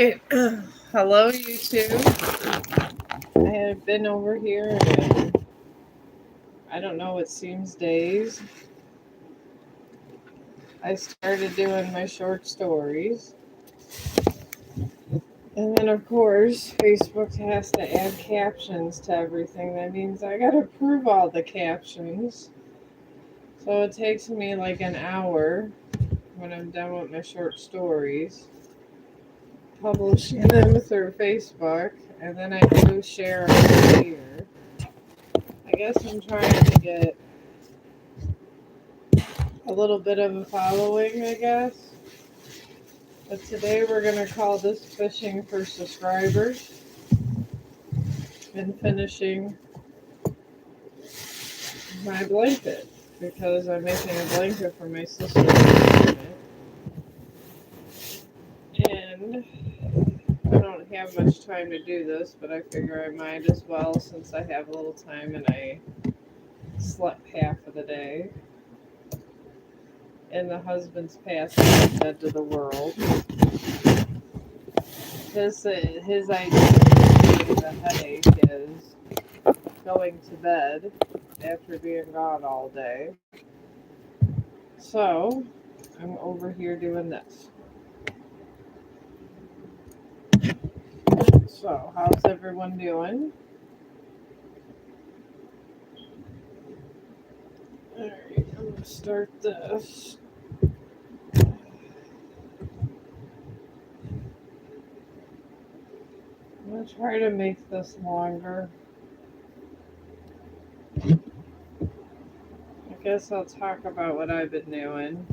Alright, hello YouTube. I have been over here and I don't know, it seems days. I started doing my short stories. And then, of course, Facebook has to add captions to everything. That means I gotta approve all the captions. So it takes me like an hour when I'm done with my short stories, publishing them through Facebook, and then I do share them here. I guess I'm trying to get a little bit of a following, I guess. But today we're going to call this Fishing for Subscribers and finishing my blanket because I'm making a blanket for my sister. And I don't have much time to do this, but I figure I might as well since I have a little time and I slept half of the day. And the husband's passed on dead to the world. His idea of the headache is going to bed after being gone all day. So I'm over here doing this. So how's everyone doing? Alright, I'm gonna start this. I'm gonna try to make this longer. I guess I'll talk about what I've been doing.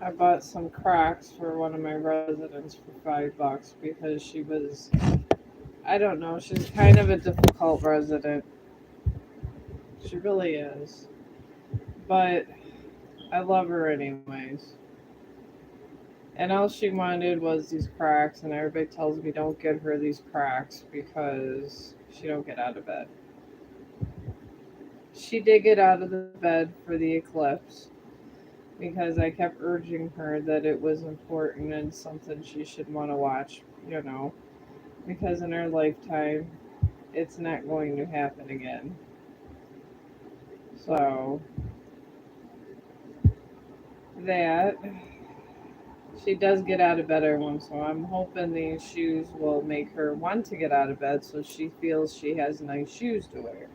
I bought some Crocs for one of my residents for $5 because she was, I don't know, she's kind of a difficult resident. She really is. But I love her anyways. And all she wanted was these Crocs, and everybody tells me don't get her these Crocs because she don't get out of bed. She did get out of the bed for the eclipse because I kept urging her that it was important and something she should want to watch, because in her lifetime it's not going to happen again. So that she does get out of bed every once in a while. I'm hoping these shoes will make her want to get out of bed so she feels she has nice shoes to wear.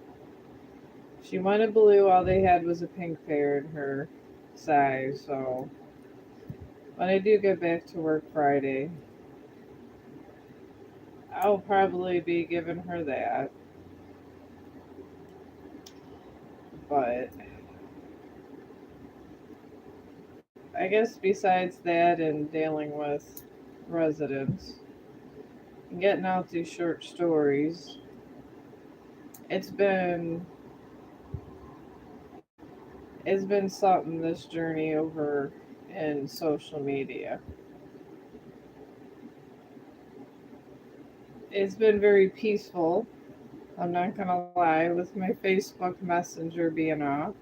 She wanted blue, all they had was a pink pair in her size, so when I do get back to work Friday, I'll probably be giving her that. But I guess besides that and dealing with residents and getting out these short stories, it's been it's been something this journey over in social media. It's been very peaceful. I'm not gonna lie, with my Facebook Messenger being off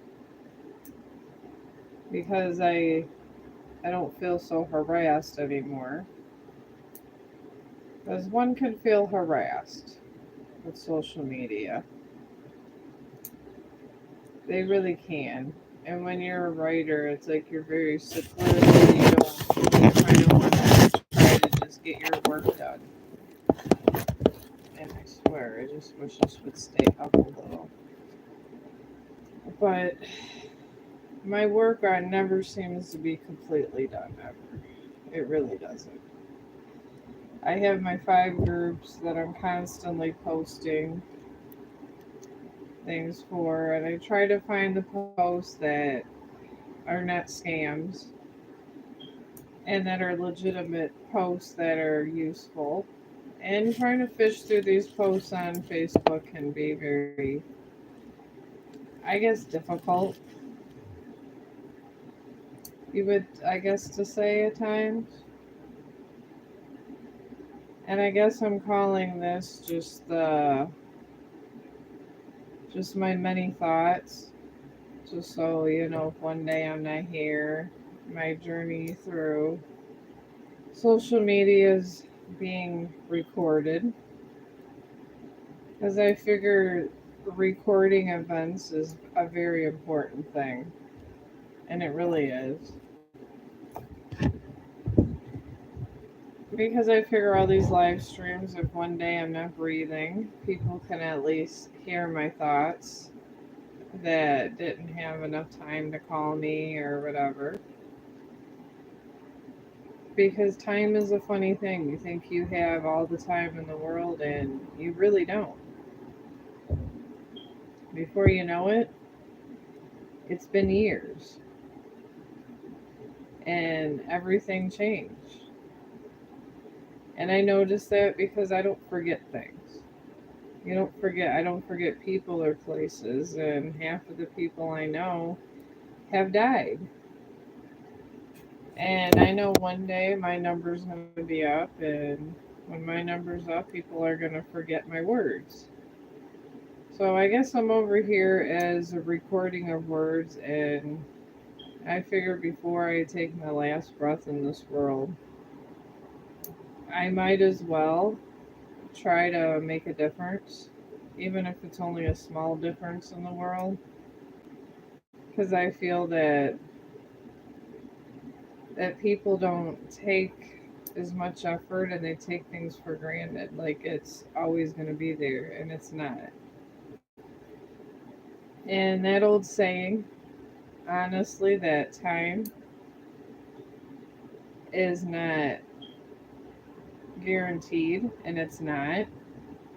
because I don't feel so harassed anymore. Because one can feel harassed with social media. They really can. And when you're a writer, it's like you're very secluded. You kind of want to try to just get your work done. And I swear, I just wish this would stay up a little. But my work on never seems to be completely done ever. It really doesn't. I have my 5 groups that I'm constantly posting things for, and I try to find the posts that are not scams and that are legitimate posts that are useful. And trying to fish through these posts on Facebook can be very, I guess, difficult. You would, I guess, to say at times. And I guess I'm calling this just my many thoughts. Just so if one day I'm not here, my journey through social media is being recorded, because I figure recording events is a very important thing, and it really is. Because I figure all these live streams, if one day I'm not breathing, people can at least hear my thoughts that didn't have enough time to call me or whatever. Because time is a funny thing. You think you have all the time in the world, and you really don't. Before you know it, it's been years, and everything changed. And I noticed that because I don't forget things. You don't forget, I don't forget people or places, and half of the people I know have died. And I know one day my number's going to be up, and when my number's up, people are going to forget my words. So I guess I'm over here as a recording of words, and I figure before I take my last breath in this world, I might as well try to make a difference, even if it's only a small difference in the world, because I feel that people don't take as much effort, and they take things for granted, like it's always going to be there, and it's not. And that old saying, honestly, that time is not guaranteed, and it's not.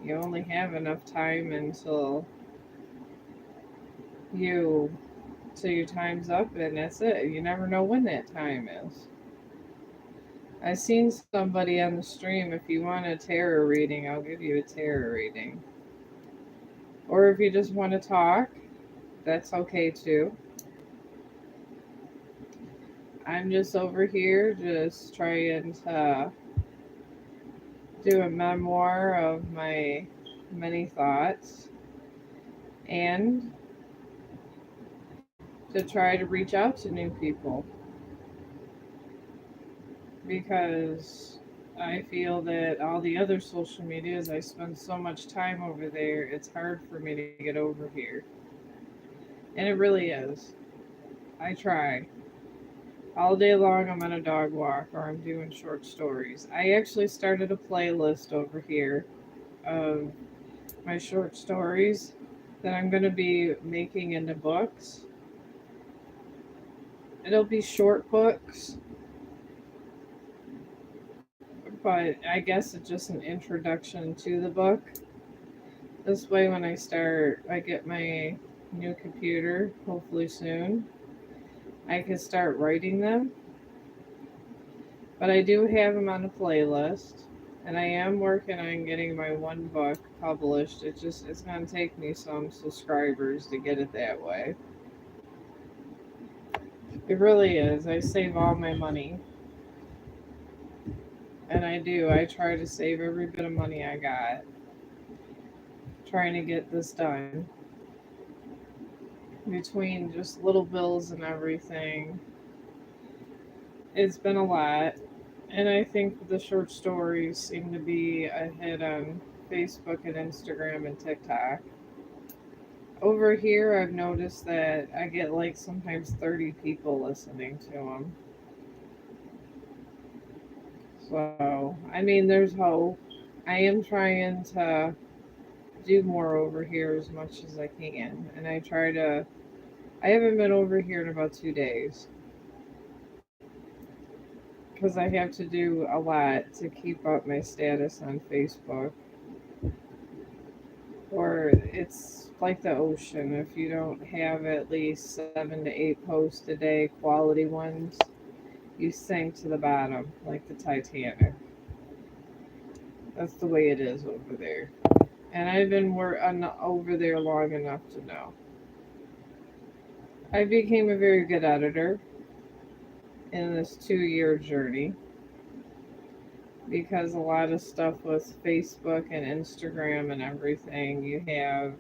You only have enough time you till your time's up, and that's it. You never know when that time is. I seen somebody on the stream. If you want a tarot reading, I'll give you a tarot reading. Or if you just want to talk, that's okay too. I'm just over here just trying to do a memoir of my many thoughts, and to try to reach out to new people, because I feel that all the other social medias, I spend so much time over there, it's hard for me to get over here. And it really is. I try. All day long, I'm on a dog walk or I'm doing short stories. I actually started a playlist over here of my short stories that I'm going to be making into books. It'll be short books, but I guess it's just an introduction to the book. This way, when I get my new computer, hopefully soon, I can start writing them. But I do have them on a playlist, and I am working on getting my one book published. It's gonna take me some subscribers to get it that way. It really is. I save all my money, and I do. I try to save every bit of money I got, trying to get this done. Between just little bills and everything, it's been a lot. And I think the short stories seem to be a hit on Facebook and Instagram and TikTok. Over here, I've noticed that I get like sometimes 30 people listening to them. So, I mean, there's hope. I am trying to do more over here as much as I can. And I haven't been over here in about 2 days because I have to do a lot to keep up my status on Facebook. Or it's like the ocean. If you don't have at least 7 to 8 posts a day, quality ones, you sink to the bottom like the Titanic. That's the way it is over there. And I've been over there long enough to know. I became a very good editor in this 2 year journey, because a lot of stuff with Facebook and Instagram and everything, you have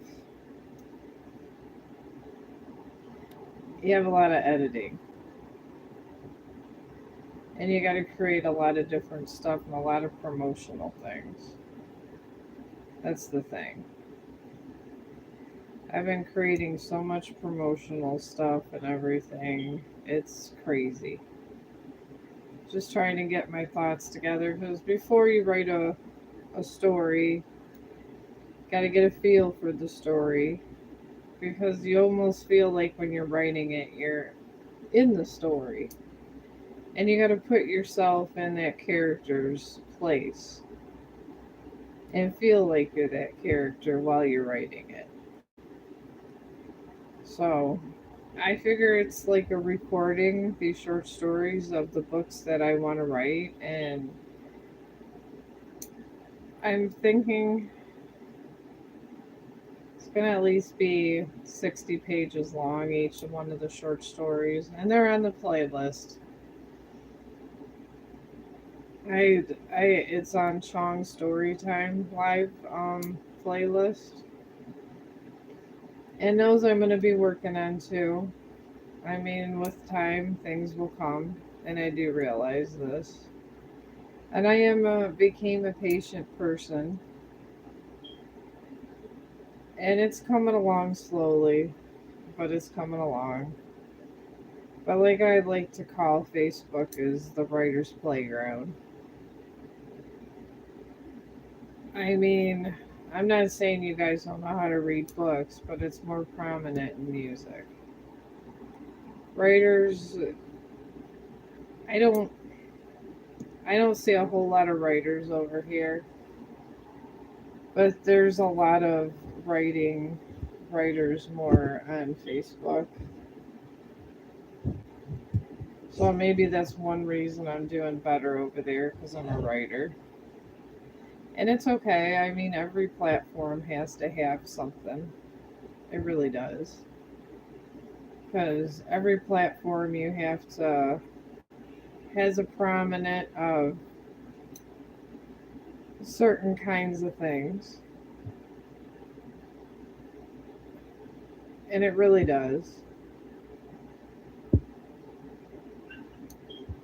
a lot of editing. And you got to create a lot of different stuff and a lot of promotional things. That's the thing. I've been creating so much promotional stuff and everything. It's crazy. Just trying to get my thoughts together because before you write a story, got to get a feel for the story because you almost feel like when you're writing it, you're in the story. And you got to put yourself in that character's place and feel like you're that character while you're writing it. So I figure it's like a recording these short stories of the books that I want to write. And I'm thinking it's going to at least be 60 pages long, each one of the short stories. And they're on the playlist. It's on Chong Storytime live playlist, and those I'm going to be working on too. I mean, with time, things will come, and I do realize this. And I became a patient person, and it's coming along slowly, but it's coming along. But like I like to call Facebook is the writer's playground. I mean, I'm not saying you guys don't know how to read books, but it's more prominent in music. Writers, I don't, I don't see a whole lot of writers over here, but there's a lot of writers more on Facebook. So maybe that's one reason I'm doing better over there because I'm a writer. And it's okay. I mean, every platform has to have something. It really does. Because every platform you have to has a prominent of certain kinds of things, and it really does.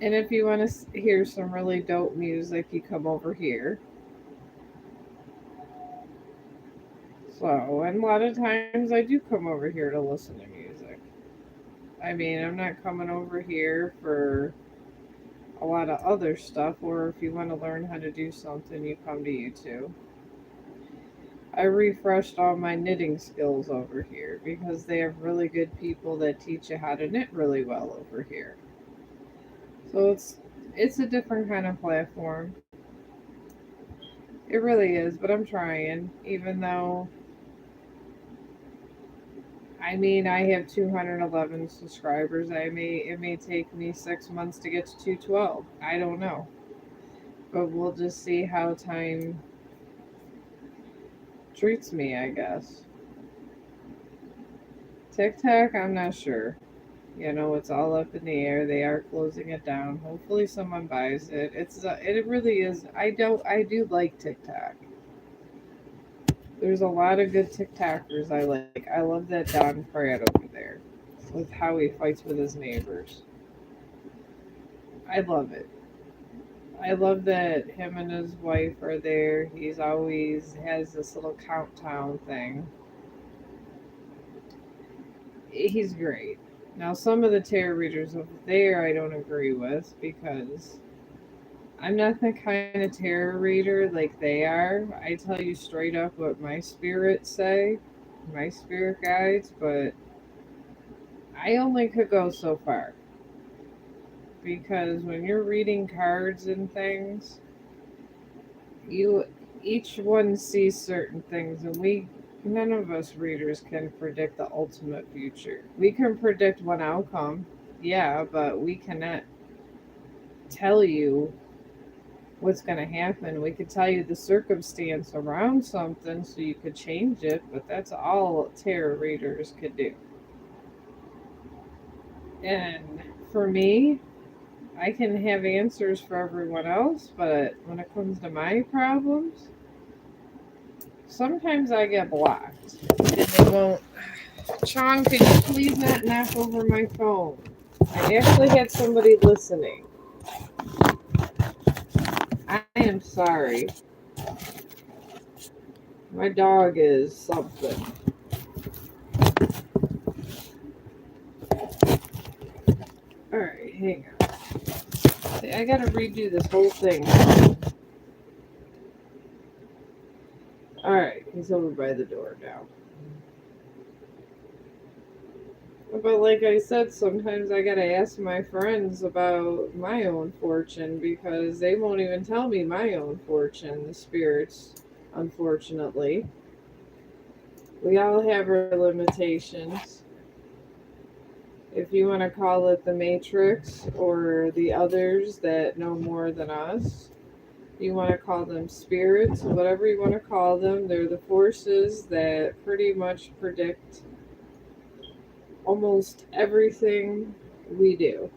And if you want to hear some really dope music, you come over here. So, and a lot of times I do come over here to listen to music. I mean, I'm not coming over here for a lot of other stuff, or if you want to learn how to do something, you come to YouTube. I refreshed all my knitting skills over here because they have really good people that teach you how to knit really well over here. So it's a different kind of platform. It really is, but I'm trying. Even though I mean I have 211 subscribers, it may take me 6 months to get to 212. I don't know, but we'll just see how time treats me, I guess. TikTok, I'm not sure. You know, it's all up in the air. They are closing it down. Hopefully, someone buys it. It really is. I do like TikTok. There's a lot of good TikTokers I like. I love that Don Pratt over there with how he fights with his neighbors. I love it. I love that him and his wife are there. He's always has this little countdown thing. He's great. Now, some of the tarot readers over there I don't agree with because I'm not the kind of tarot reader like they are. I tell you straight up what my spirits say, my spirit guides, but I only could go so far because when you're reading cards and things, you each one sees certain things, and we none of us readers can predict the ultimate future. We can predict one outcome, yeah, but we cannot tell you what's going to happen. We could tell you the circumstance around something so you could change it, but that's all tarot readers could do. And for me, I can have answers for everyone else, but when it comes to my problems, sometimes I get blocked. And they won't. Chong, could you please not knock over my phone? I actually had somebody listening. I am sorry. My dog is something. Alright, hang on. See, I gotta redo this whole thing. Alright, he's over by the door now. But like I said, sometimes I gotta ask my friends about my own fortune because they won't even tell me my own fortune, the spirits, unfortunately. We all have our limitations. If you want to call it the Matrix or the others that know more than us, you want to call them spirits, whatever you want to call them, they're the forces that pretty much predict almost everything we do.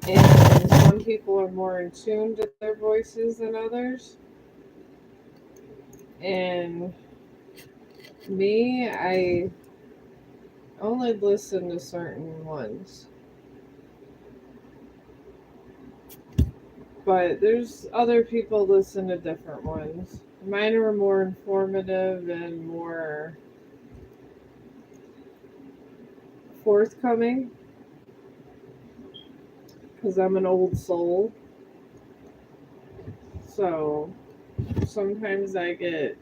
And some people are more in tune to their voices than others. And me, I only listen to certain ones. But there's other people listen to different ones. Mine are more informative and more forthcoming because I'm an old soul. So sometimes I get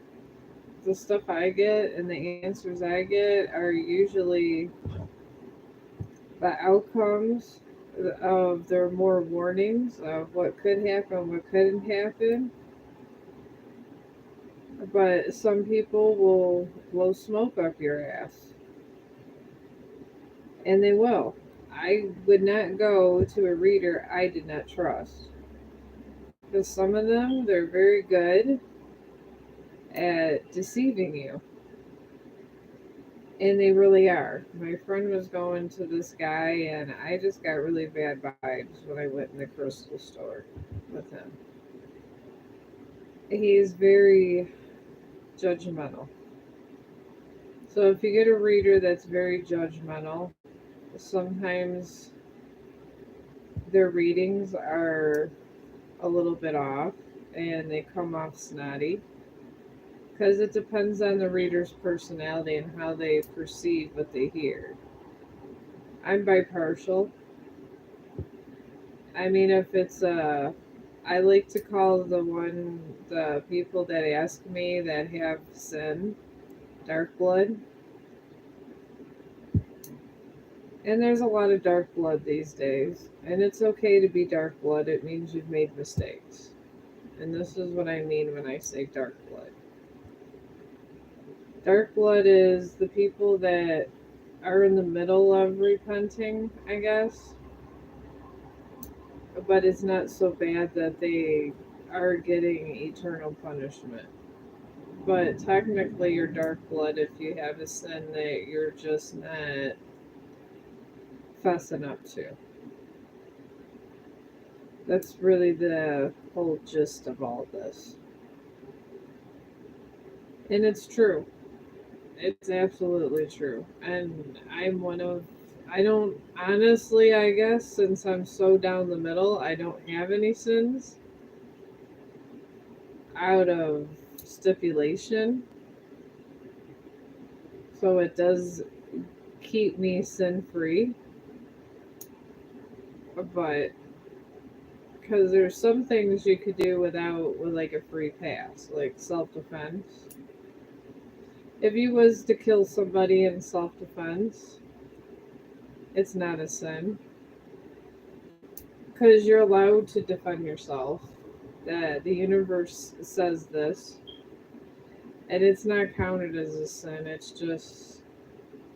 the stuff I get and the answers I get are usually the outcomes of there are more warnings of what could happen, what couldn't happen. But some people will blow smoke up your ass. And they will. I would not go to a reader I did not trust. Because some of them, they're very good at deceiving you. And they really are. My friend was going to this guy, and I just got really bad vibes when I went in the crystal store with him. He's very judgmental. So if you get a reader that's very judgmental, sometimes their readings are a little bit off and they come off snotty because it depends on the reader's personality and how they perceive what they hear. I'm bipartial. I mean, if it's I like to call the people that ask me that have sin dark blood. And there's a lot of dark blood these days. And it's okay to be dark blood. It means you've made mistakes. And this is what I mean when I say dark blood. Dark blood is the people that are in the middle of repenting, I guess. But it's not so bad that they are getting eternal punishment. But technically, you're dark blood if you have a sin that you're just not fessing up to. That's really the whole gist of all this. And it's true. It's absolutely true. And I'm one of, I don't, honestly, I guess, since I'm so down the middle, I don't have any sins out of stipulation. So it does keep me sin free. But, because there's some things you could do with like a free pass, like self defense. If you was to kill somebody in self defense, it's not a sin because you're allowed to defend yourself. That the universe says this, and it's not counted as a sin. It's just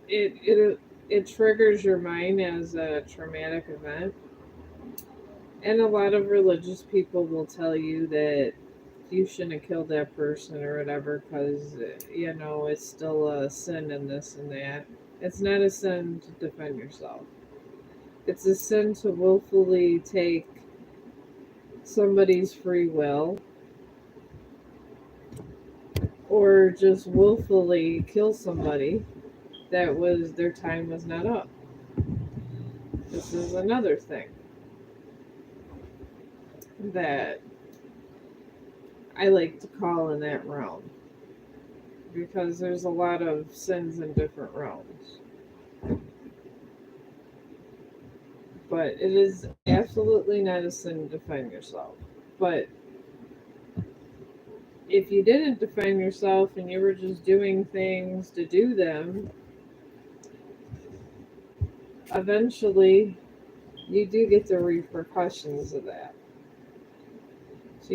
it triggers your mind as a traumatic event, and a lot of religious people will tell you that you shouldn't have killed that person or whatever because it's still a sin and this and that. It's not a sin to defend yourself. It's a sin to willfully take somebody's free will or just willfully kill somebody that was their time was not up. This is another thing. that I like to call in that realm, because there's a lot of sins in different realms. But it is absolutely not a sin to defend yourself. But if you didn't defend yourself and you were just doing things to do them, eventually you do get the repercussions of that. So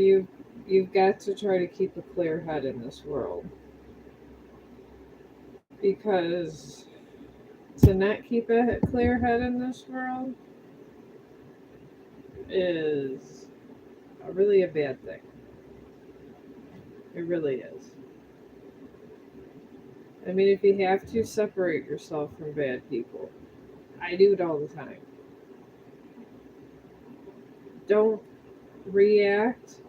you've got to try to keep a clear head in this world, because to not keep a clear head in this world is really a bad thing. It really is. I mean, if you have to separate yourself from bad people, I do it all the time. Don't react,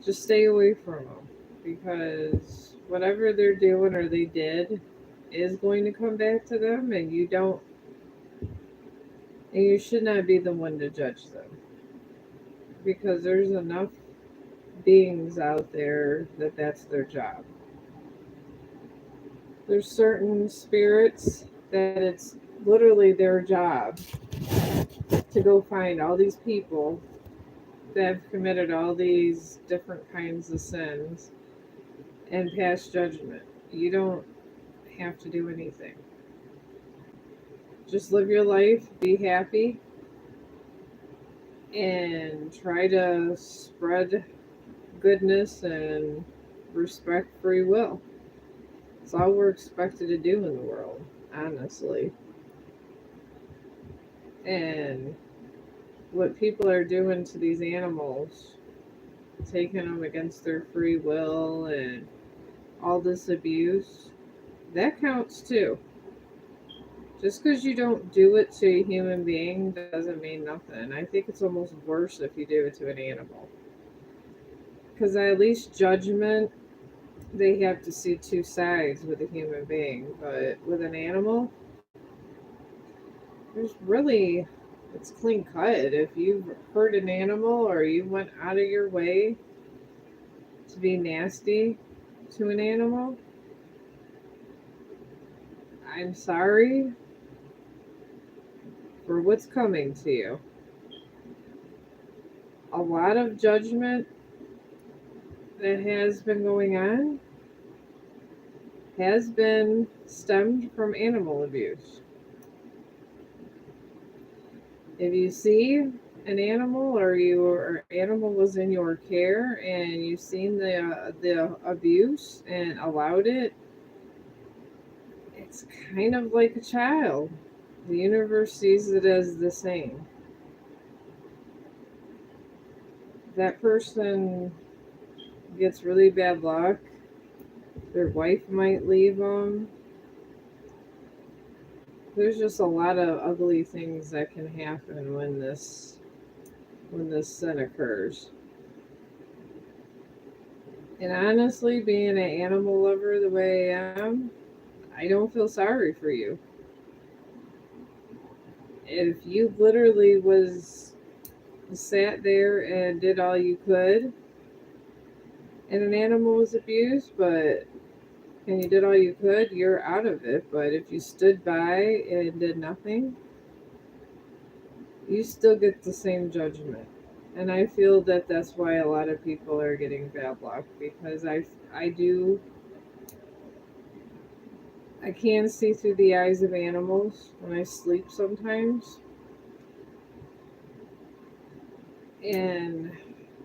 just stay away from them, because whatever they're doing or they did is going to come back to them, and you should not be the one to judge them, because there's enough beings out there that that's their job. There's certain spirits that it's literally their job to go find all these people that have committed all these different kinds of sins and pass judgment. You don't have to do anything. Just live your life, be happy, and try to spread goodness and respect free will. It's all we're expected to do in the world, honestly. And what people are doing to these animals, taking them against their free will and all this abuse, that counts too. Just because you don't do it to a human being doesn't mean nothing. I think it's almost worse if you do it to an animal. Because at least judgment, they have to see two sides with a human being. But with an animal, there's really, it's clean cut. If you hurt an animal or you went out of your way to be nasty to an animal, I'm sorry for what's coming to you. A lot of judgment that has been going on has been stemmed from animal abuse. If you see an animal, or your animal was in your care and you've seen the abuse and allowed it, it's kind of like a child. The universe sees it as the same. That person gets really bad luck. Their wife might leave them. There's just a lot of ugly things that can happen when this sin occurs. And honestly, being an animal lover the way I am, I don't feel sorry for you. If you literally was sat there and did all you could, and an animal was abused, but and you did all you could, you're out of it. But if you stood by and did nothing, you still get the same judgment. And I feel that that's why a lot of people are getting bad luck, because I can see through the eyes of animals when I sleep sometimes, and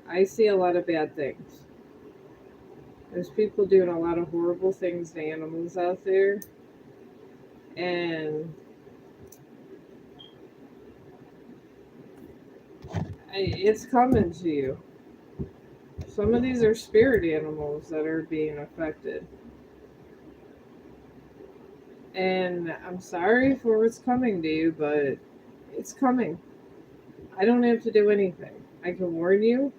I see a lot of bad things. There's people doing a lot of horrible things to animals out there, and it's coming to you. Some of these are spirit animals that are being affected. And I'm sorry for what's coming to you, but it's coming. I don't have to do anything. I can warn you,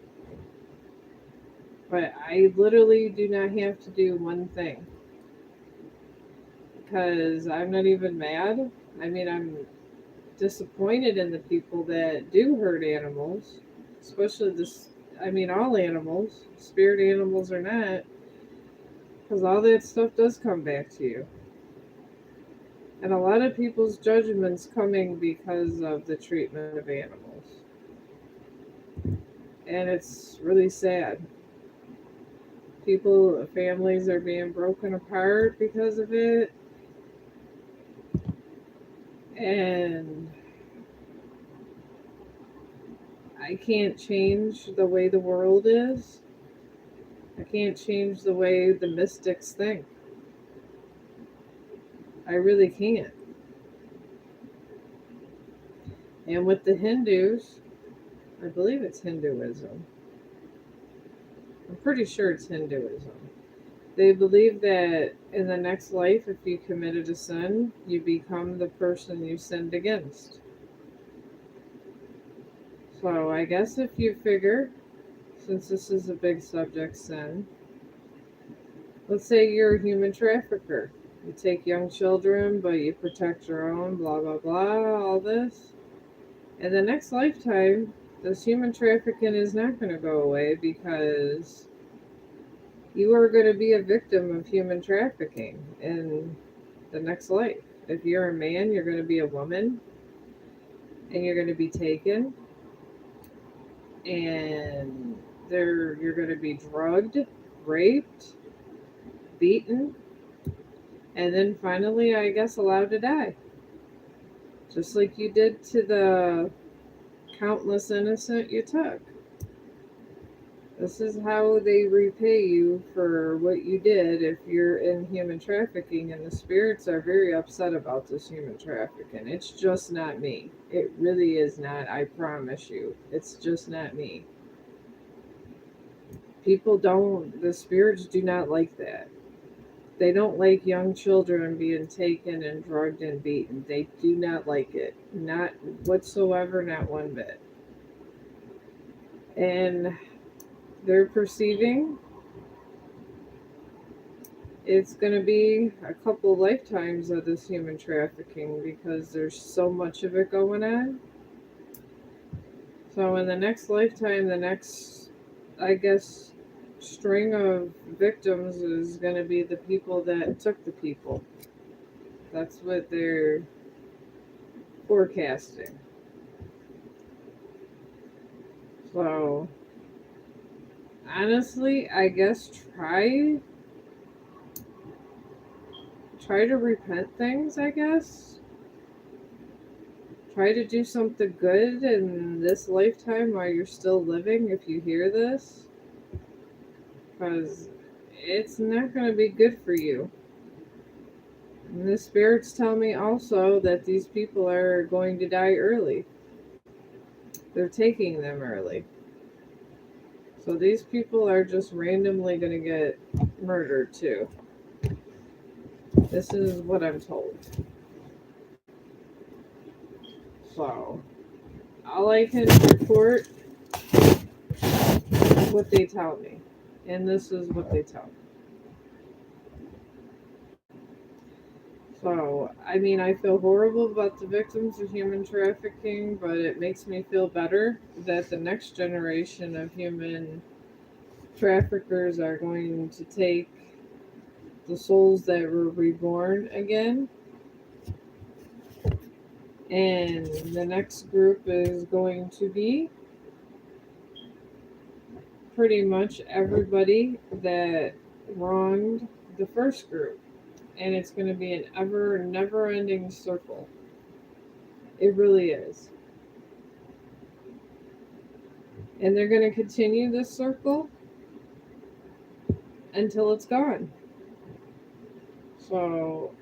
but I literally do not have to do one thing. Because I'm not even mad. I mean, I'm disappointed in the people that do hurt animals. especially this. I mean, all animals, spirit animals or not, because all that stuff does come back to you. And a lot of people's judgments coming because of the treatment of animals. And it's really sad. People, families are being broken apart because of it. And I can't change the way the world is. I can't change the way the mystics think. I really can't. And with the Hindus, I believe it's Hinduism. I'm pretty sure it's Hinduism. They believe that in the next life, if you committed a sin, you become the person you sinned against. So I guess if you figure, since this is a big subject, sin, let's say you're a human trafficker. You take young children, but you protect your own, blah, blah, blah, all this. In the next lifetime, this human trafficking is not going to go away because you are going to be a victim of human trafficking in the next life. If you're a man, you're going to be a woman and you're going to be taken and you're going to be drugged, raped, beaten, and then finally, I guess, allowed to die. Just like you did to the countless innocent you took. This is how they repay you for what you did if you're in human trafficking, and the spirits are very upset about this human trafficking. It's just not me. It really is not, I promise you. It's just not me. The spirits do not like that. They don't like young children being taken and drugged and beaten. They do not like it. Not whatsoever, not one bit. And they're perceiving it's going to be a couple lifetimes of this human trafficking because there's so much of it going on. So, in the next lifetime, the next, I guess, string of victims is going to be the people that took the people. That's what they're forecasting. So, honestly, I guess try to repent things, I guess. Try to do something good in this lifetime while you're still living if you hear this. Because it's not going to be good for you. And the spirits tell me also that these people are going to die early. They're taking them early. So these people are just randomly going to get murdered too. This is what I'm told. So, all I can report what they tell me. And this is what they tell me. So, I mean, I feel horrible about the victims of human trafficking, but it makes me feel better that the next generation of human traffickers are going to take the souls that were reborn again. And the next group is going to be pretty much everybody that wronged the first group. And it's going to be an never ending circle. It really is. And they're going to continue this circle until it's gone. So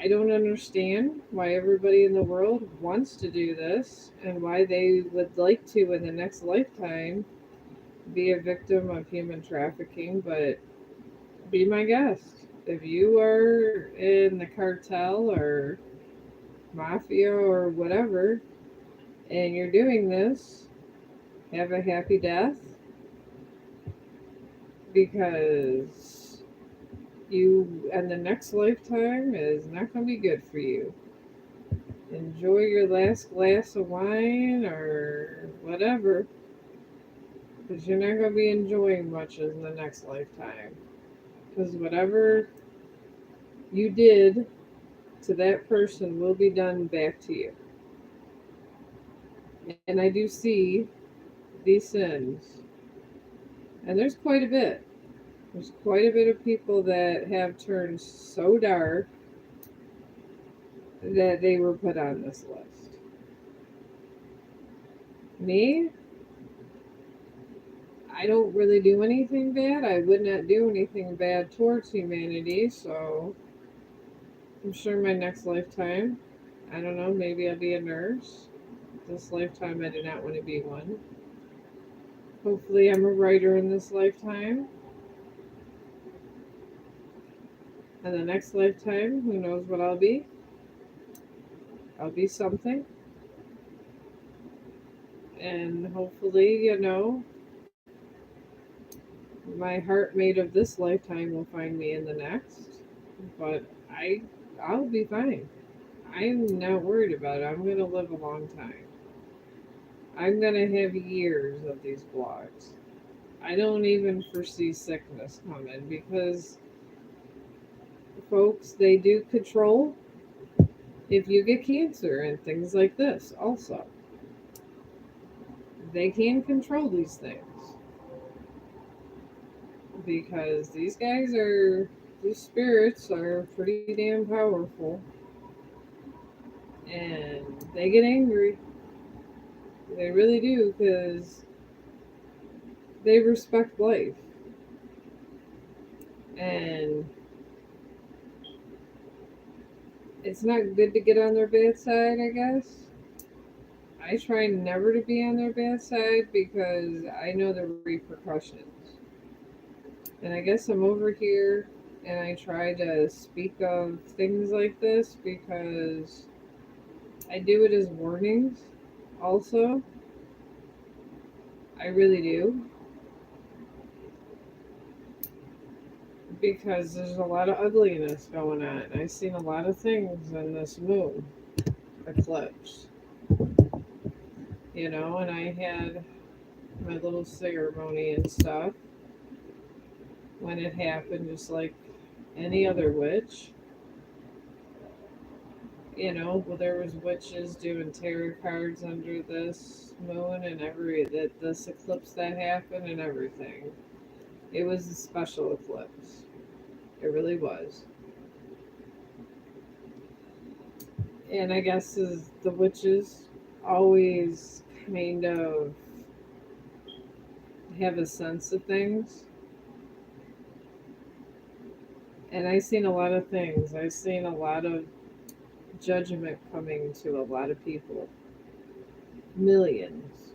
I don't understand why everybody in the world wants to do this and why they would like to in the next lifetime be a victim of human trafficking, but be my guest. If you are in the cartel or mafia or whatever and you're doing this, have a happy death because you and the next lifetime is not going to be good for you. Enjoy your last glass of wine or whatever, Because you're not going to be enjoying much in the next lifetime. Because whatever you did to that person will be done back to you. And I do see these sins. And there's quite a bit. There's quite a bit of people that have turned so dark that they were put on this list. Me, I don't really do anything bad. I would not do anything bad towards humanity, so I'm sure my next lifetime, I don't know, maybe I'll be a nurse. This lifetime, I do not want to be one. Hopefully, I'm a writer in this lifetime. And the next lifetime, who knows what I'll be? I'll be something. And hopefully, my heart made of this lifetime will find me in the next. But I'll be fine. I'm not worried about it. I'm gonna live a long time. I'm gonna have years of these blogs. I don't even foresee sickness coming because folks, they do control if you get cancer and things like this also. They can control these things because these spirits are pretty damn powerful and they get angry. They really do because they respect life. And it's not good to get on their bad side, I guess. I try never to be on their bad side because I know the repercussions. And I guess I'm over here and I try to speak of things like this because I do it as warnings also. I really do. Because there's a lot of ugliness going on. I've seen a lot of things in this moon eclipse. And I had my little ceremony and stuff when it happened, just like any other witch. Well, there was witches doing tarot cards under this moon and this eclipse that happened and everything. It was a special eclipse. It really was. And I guess the witches always kind of have a sense of things. And I've seen a lot of things. I've seen a lot of judgment coming to a lot of people. Millions.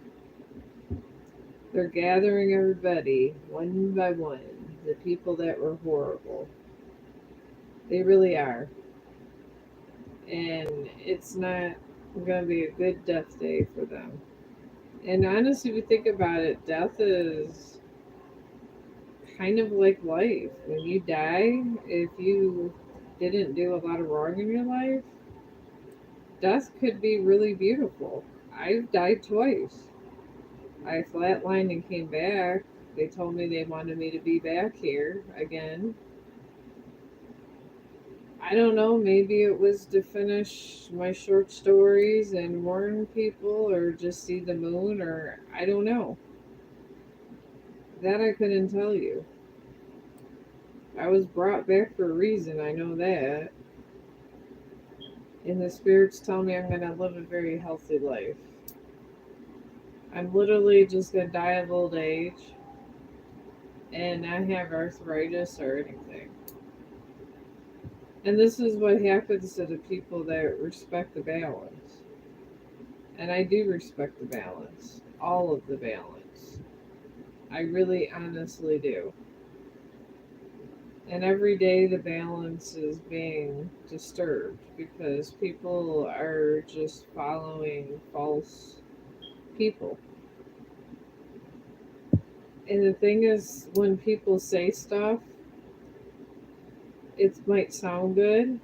They're gathering everybody one by one. The people that were horrible. They really are. And it's not going to be a good death day for them. And honestly, if you think about it, death is kind of like life. When you die, if you didn't do a lot of wrong in your life, death could be really beautiful. I've died twice. I flatlined and came back. They told me they wanted me to be back here again. I don't know, maybe it was to finish my short stories and warn people or just see the moon, or I don't know. That I couldn't tell you. I was brought back for a reason, I know that. And the spirits tell me I'm going to live a very healthy life. I'm literally just going to die of old age and not have arthritis or anything. And this is what happens to the people that respect the balance. And I do respect the balance, all of the balance. I really honestly do. And every day the balance is being disturbed because people are just following false people. And the thing is, when people say stuff, it might sound good,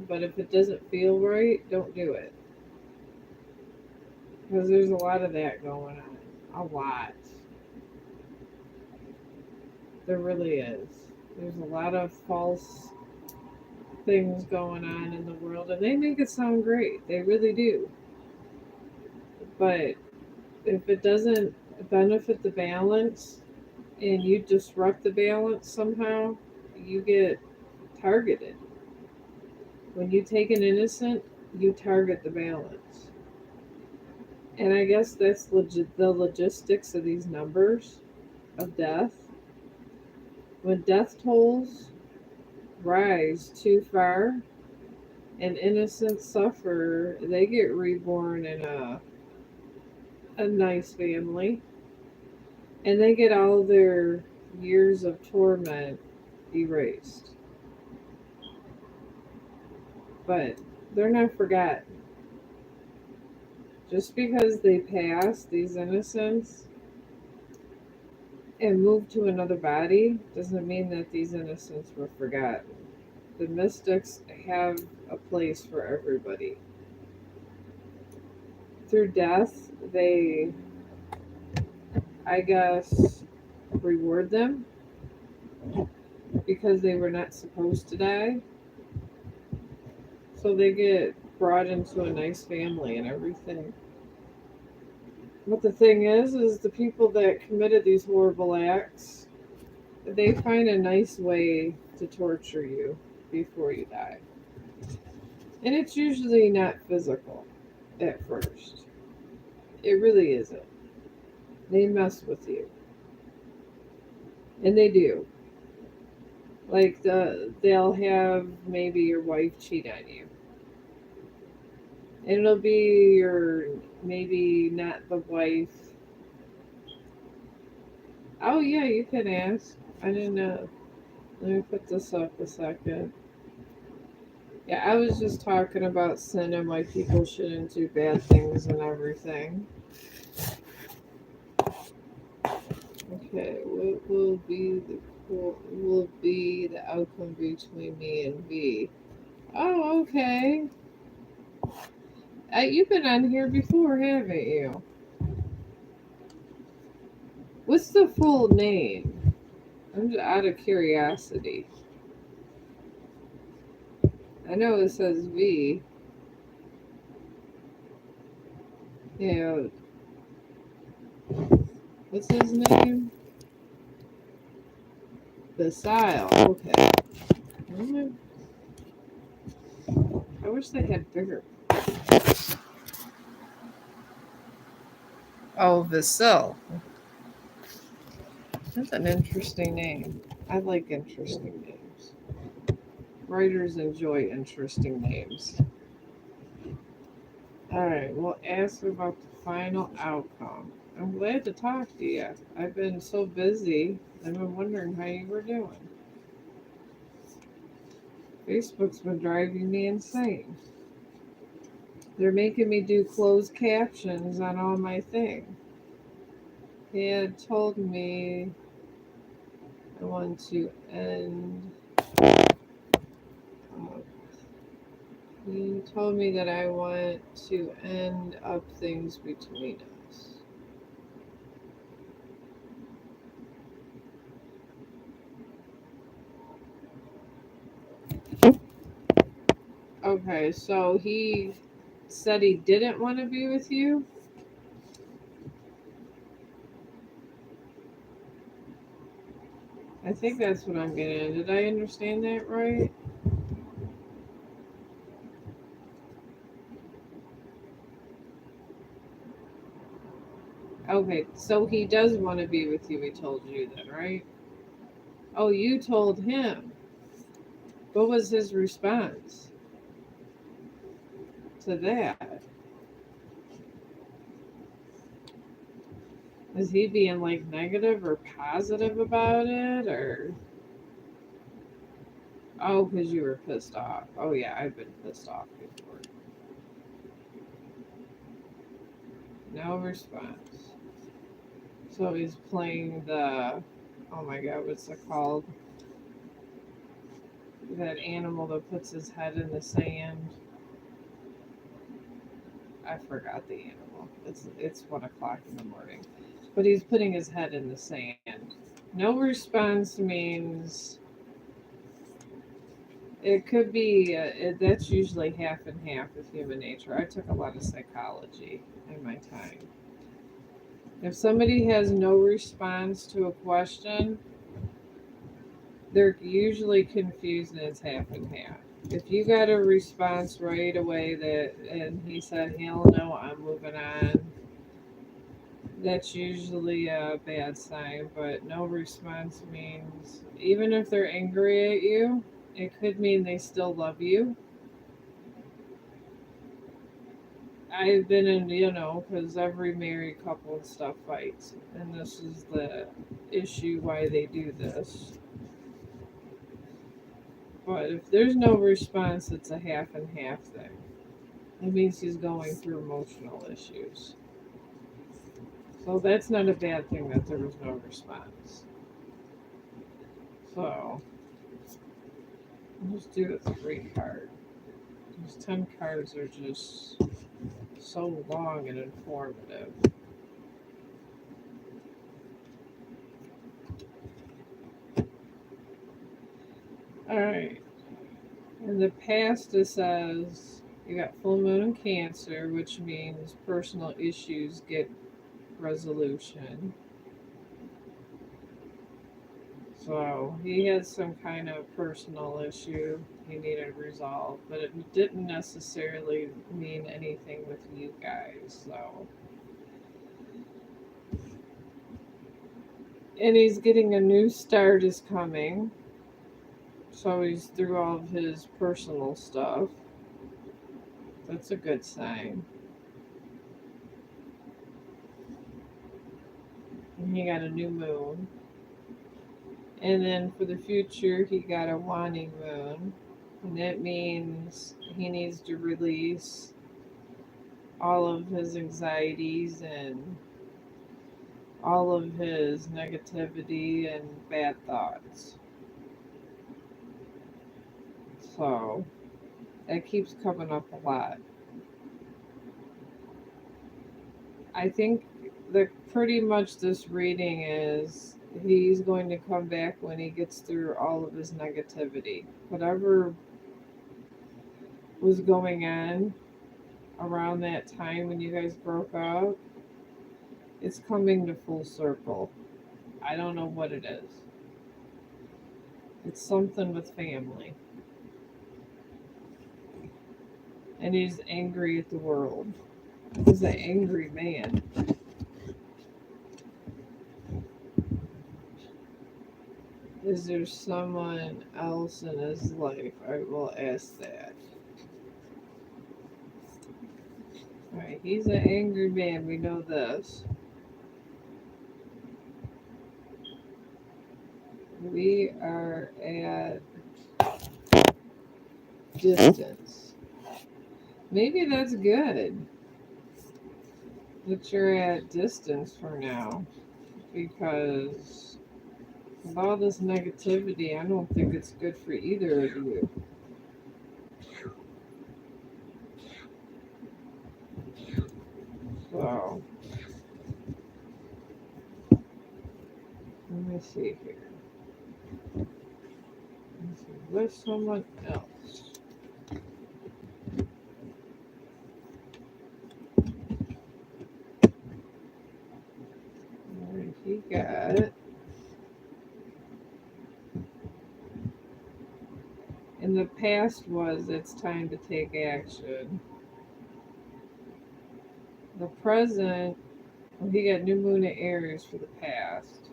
but if it doesn't feel right, don't do it. Because there's a lot of that going on. A lot. There really is. There's a lot of false things going on in the world, and they make it sound great. They really do. But if it doesn't benefit the balance and you disrupt the balance somehow, you get targeted. When you take an innocent, you target the balance. And I guess that's the logistics of these numbers of death. When death tolls rise too far and innocents suffer, they get reborn in a nice family and they get all their years of torment erased. But they're not forgotten. Just because they pass these innocents and move to another body doesn't mean that these innocents were forgotten. The mystics have a place for everybody. Through death, they, I guess, reward them because they were not supposed to die. So they get brought into a nice family and everything. But the thing is the people that committed these horrible acts, they find a nice way to torture you before you die. And it's usually not physical at first. It really isn't. They mess with you. And they do. Like they'll have maybe your wife cheat on you. And it'll be your maybe not the wife. Oh yeah, you can ask. I didn't know. Let me put this up a second. Yeah, I was just talking about sin and why people shouldn't do bad things and everything. Okay, what will be the outcome between me and V? Oh, okay. You've been on here before, haven't you? What's the full name? I'm just out of curiosity. I know it says V. Yeah, what's his name? Basile. Okay. I wish they had bigger. Oh, Vasil. That's an interesting name. I like interesting names. Writers enjoy interesting names. Alright, we'll ask about the final outcome. I'm glad to talk to you. I've been so busy. I've been wondering how you were doing. Facebook's been driving me insane. They're making me do closed captions on all my things. He had told me I want to end. He told me that I want to end up things between us. Okay, so he said he didn't want to be with you? I think that's what I'm getting. Did I understand that right? Okay, so he does want to be with you, he told you then, right? Oh, you told him. What was his response to that? Is he being like negative or positive about it? Or. Oh, because you were pissed off. Oh, yeah, I've been pissed off before. No response. So he's playing the. Oh my god, what's it called? That animal that puts his head in the sand. I forgot the animal. It's 1 o'clock in the morning. But he's putting his head in the sand. No response means it could be, that's usually half and half with human nature. I took a lot of psychology in my time. If somebody has no response to a question, they're usually confused and it's half and half. If you got a response right away that, and he said, hell no, I'm moving on, that's usually a bad sign. But no response means, even if they're angry at you, it could mean they still love you. I've been in, because every married couple and stuff fights, and this is the issue why they do this. But if there's no response, it's a half and half thing. It means he's going through emotional issues. So that's not a bad thing that there was no response. So I'll just do a 3 card. These 10 cards are just so long and informative. Alright. In the past, it says you got full moon in Cancer, which means personal issues get resolution. So he had some kind of personal issue he needed resolved, but it didn't necessarily mean anything with you guys. So, and he's getting a new start is coming. So he's through all of his personal stuff. That's a good sign. And he got a new moon. And then for the future, he got a waning moon. And that means he needs to release all of his anxieties and all of his negativity and bad thoughts. So that keeps coming up a lot. I think that pretty much this reading is he's going to come back when he gets through all of his negativity. Whatever was going on around that time when you guys broke up, it's coming to full circle. I don't know what it is. It's something with family. And he's angry at the world. He's an angry man. Is there someone else in his life? I will ask that. Alright, he's an angry man. We know this. We are at distance. Maybe that's good that you're at distance for now because with all this negativity, I don't think it's good for either of you. So, let me see here. Let's see, with someone else. Alright, he got. In the past was it's time to take action. The present, well, he got new moon in Aries for the past.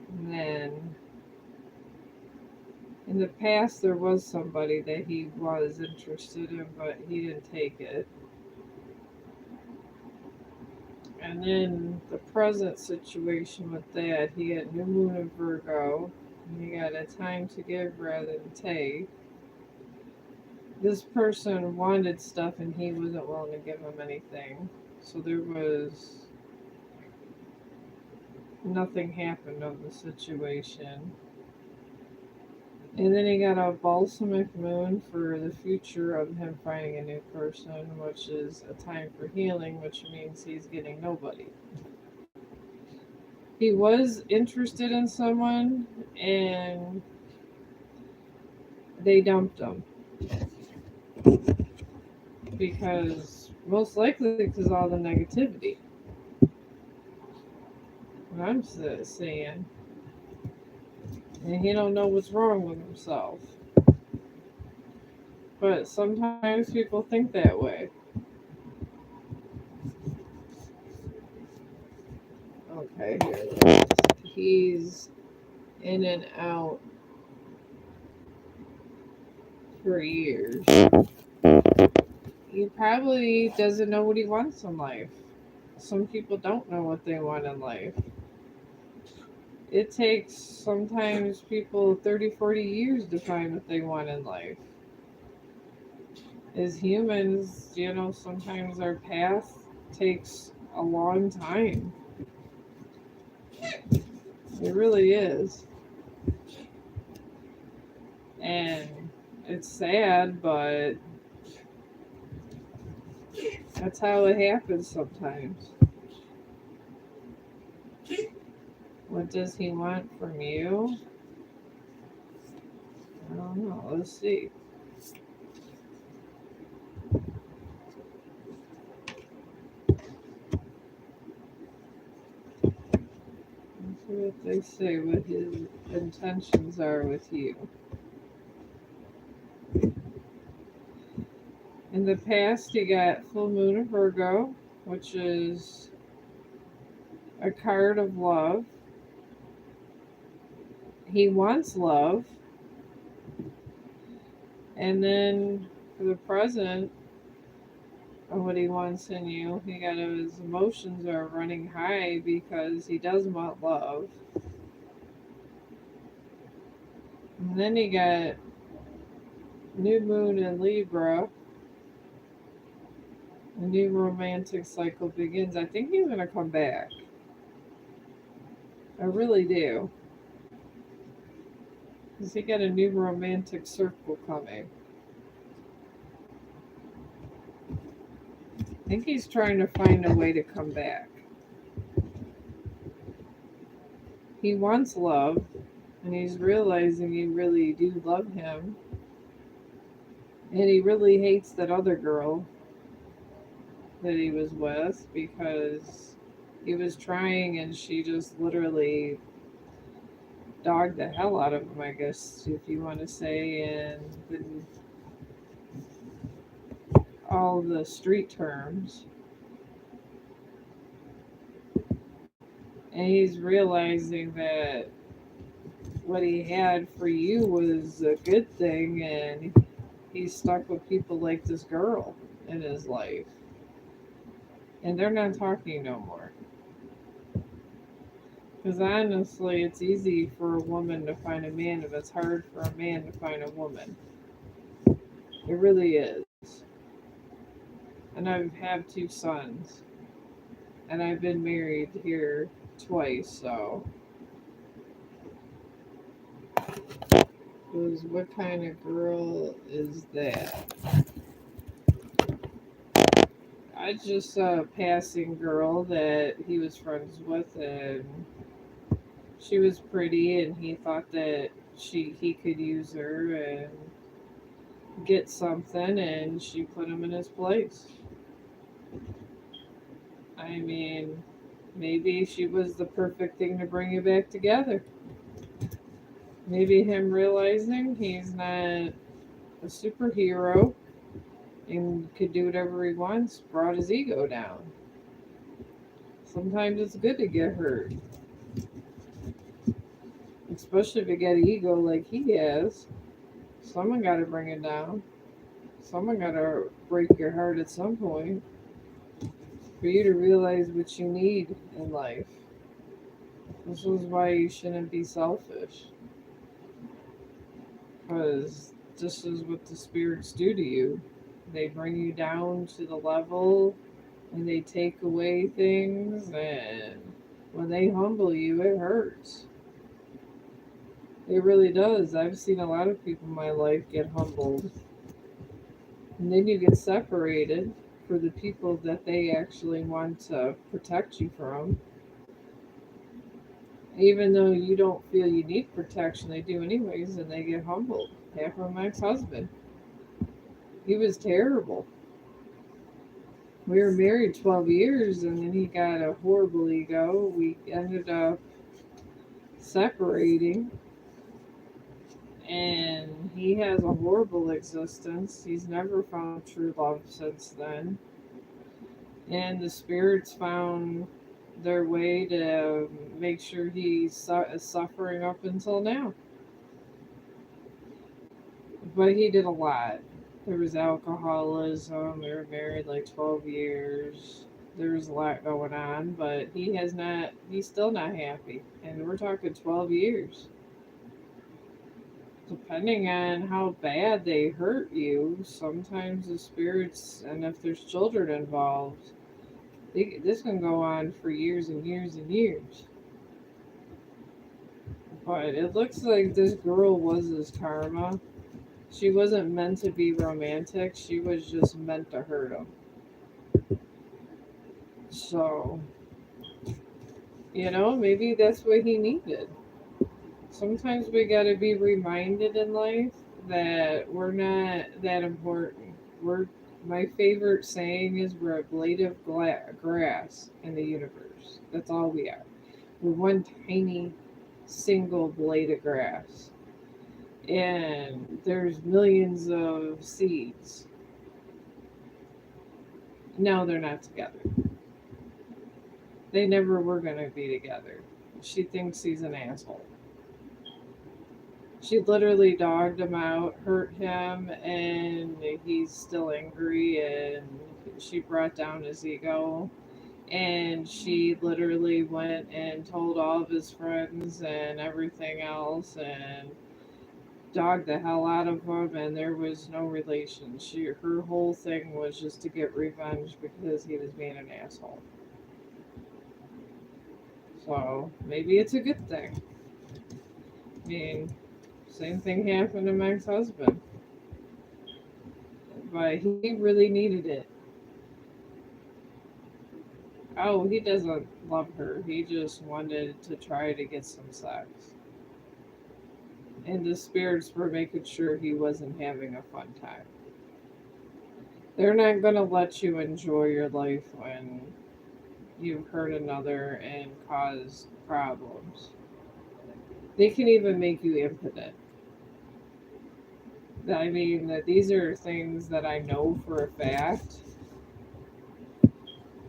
And then in the past there was somebody that he was interested in, but he didn't take it. And then the present situation with that, he got new moon in Virgo. And he got a time to give rather than take. This person wanted stuff and he wasn't willing to give him anything. So there was nothing happened of the situation. And then he got a balsamic moon for the future of him finding a new person, which is a time for healing, which means he's getting nobody. He was interested in someone and they dumped him because most likely because all the negativity. What I'm saying, and he don't know what's wrong with himself. But sometimes people think that way. Okay, here it is. He's in and out for years. He probably doesn't know what he wants in life. Some people don't know what they want in life. It takes sometimes people 30, 40 years to find what they want in life. As humans, sometimes our path takes a long time. It really is. And it's sad, but that's how it happens sometimes. What does he want from you? I don't know. Let's see. Let's see what they say, what his intentions are with you. In the past, he got full moon of Virgo, which is a card of love. He wants love. And then for the present, of what he wants in you, he got his emotions are running high because he does want love. And then he got new moon in Libra. A new romantic cycle begins. I think he's going to come back. I really do. Because he got a new romantic circle coming. I think he's trying to find a way to come back. He wants love, and he's realizing you really do love him. And he really hates that other girl that he was with because he was trying and she just literally dogged the hell out of him, I guess, if you want to say, and all the street terms. And he's realizing that what he had for you was a good thing, and he's stuck with people like this girl in his life. And they're not talking no more. Because honestly, it's easy for a woman to find a man if it's hard for a man to find a woman. It really is. And I have two sons. And I've been married here twice, so. What kind of girl is that? I just saw a passing girl that he was friends with, and she was pretty, and he thought that he could use her and get something, and she put him in his place. I mean, maybe she was the perfect thing to bring you back together. Maybe him realizing he's not a superhero and could do whatever he wants brought his ego down. Sometimes it's good to get hurt, especially if you get ego like he has. Someone got to bring it down. Someone got to break your heart at some point for you to realize what you need in life. This is why you shouldn't be selfish. Because this is what the spirits do to you. They bring you down to the level and they take away things, and when they humble you, it hurts. It really does. I've seen a lot of people in my life get humbled. And then you get separated for the people that they actually want to protect you from. Even though you don't feel you need protection, they do anyways, and they get humbled. Half of my ex-husband, he was terrible. We were married 12 years, and then he got a horrible ego. We ended up separating, and he has a horrible existence. He's never found true love since then. And the spirits found their way to make sure is suffering up until now. But he did a lot. There was alcoholism. We were married like 12 years. There was a lot going on, but he's still not happy. And we're talking 12 years. Depending on how bad they hurt you, sometimes the spirits, and if there's children involved, this can go on for years and years and years. But it looks like this girl was his karma. She wasn't meant to be romantic, she was just meant to hurt him. So, maybe that's what he needed. Sometimes we gotta be reminded in life that we're not that important. My favorite saying is we're a blade of grass in the universe. That's all we are. We're one tiny single blade of grass. And there's millions of seeds. No, they're not together. They never were going to be together. She thinks he's an asshole. She literally dogged him out, hurt him, and he's still angry. And she brought down his ego. And she literally went and told all of his friends and everything else, and dogged the hell out of him. And there was no relation. Her whole thing was just to get revenge because he was being an asshole. So maybe it's a good thing. I mean, same thing happened to my ex-husband, but he really needed it. Oh, he doesn't love her. He just wanted to try to get some sex. And the spirits were making sure he wasn't having a fun time. They're not going to let you enjoy your life when you've hurt another and caused problems. They can even make you impotent. I mean, that these are things that I know for a fact.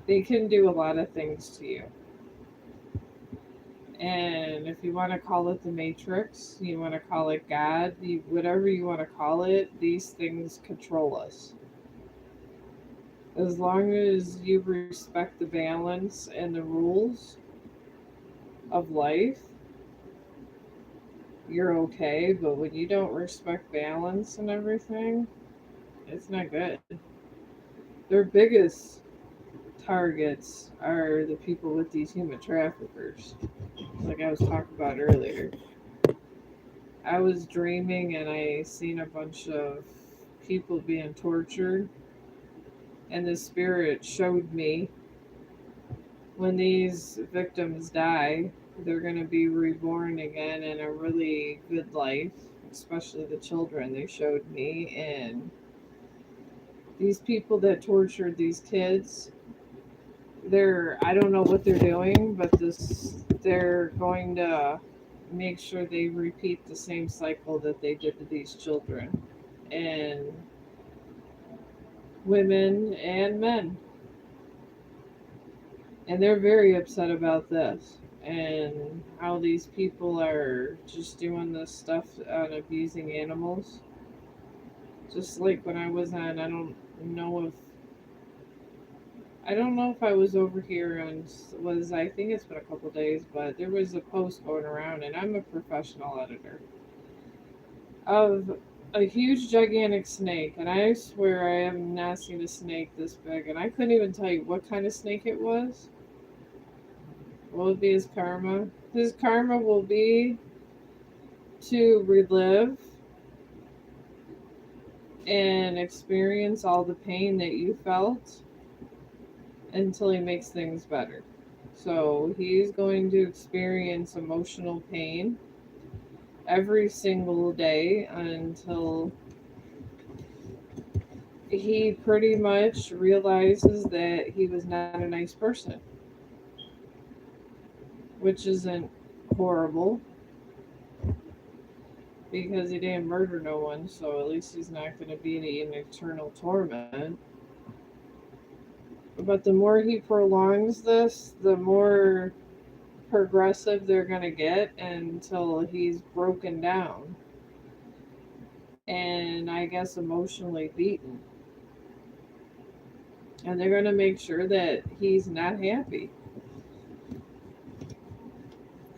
They can do a lot of things to you. And if you want to call it the Matrix, you want to call it God, whatever you want to call it, these things control us. As long as you respect the balance and the rules of life, you're okay. But when you don't respect balance and everything, it's not good. Their biggest targets are the people with these human traffickers, like I was talking about earlier. I was dreaming and I seen a bunch of people being tortured, and the spirit showed me when these victims die, they're going to be reborn again in a really good life, especially the children they showed me. And these people that tortured these kids, I don't know what they're doing, but they're going to make sure they repeat the same cycle that they did to these children and women and men. And they're very upset about this and how these people are just doing this stuff on abusing animals. Just like when I was on, know if I don't know if I was over here and I think it's been a couple days, but there was a post going around, and I'm a professional editor, of a huge gigantic snake, and I swear I have not seen a snake this big, and I couldn't even tell you what kind of snake it was. What would be his karma? His karma will be to relive and experience all the pain that you felt until he makes things better. So he's going to experience emotional pain every single day until he pretty much realizes that he was not a nice person, which isn't horrible because he didn't murder no one, so at least he's not going to be in eternal torment. But the more he prolongs this, the more progressive they're going to get until he's broken down and I guess emotionally beaten. And they're going to make sure that he's not happy,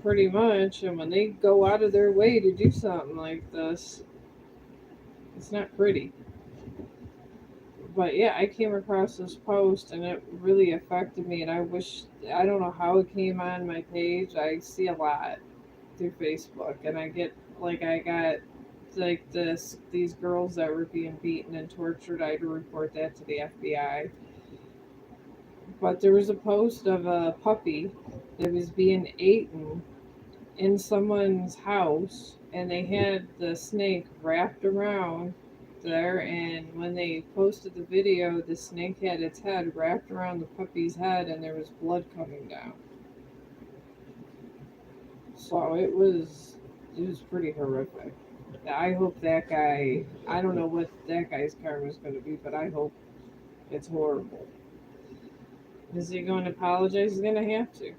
pretty much. And when they go out of their way to do something like this, it's not pretty. But yeah, I came across this post and it really affected me. And I don't know how it came on my page. I see a lot through Facebook, and I got like these girls that were being beaten and tortured. I had to report that to the FBI. But there was a post of a puppy that was being eaten in someone's house, and they had the snake wrapped around there. And when they posted the video, the snake had its head wrapped around the puppy's head, and there was blood coming down. So it was pretty horrific. I hope that guy. I don't know what that guy's karma is going to be, but I hope it's horrible. Is he going to apologize? He's going to have to.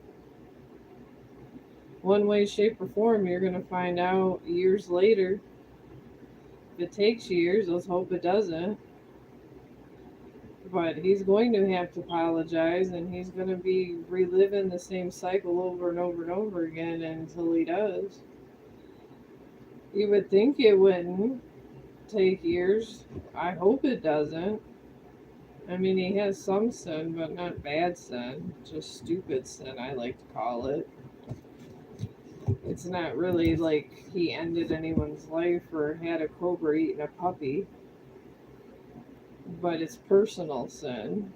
One way, shape, or form, you're going to find out years later. If it takes years, let's hope it doesn't. But he's going to have to apologize, and he's going to be reliving the same cycle over and over and over again until he does. You would think it wouldn't take years. I hope it doesn't. I mean, he has some sin, but not bad sin. Just stupid sin, I like to call it. It's not really like he ended anyone's life or had a cobra eating a puppy, but it's personal sin.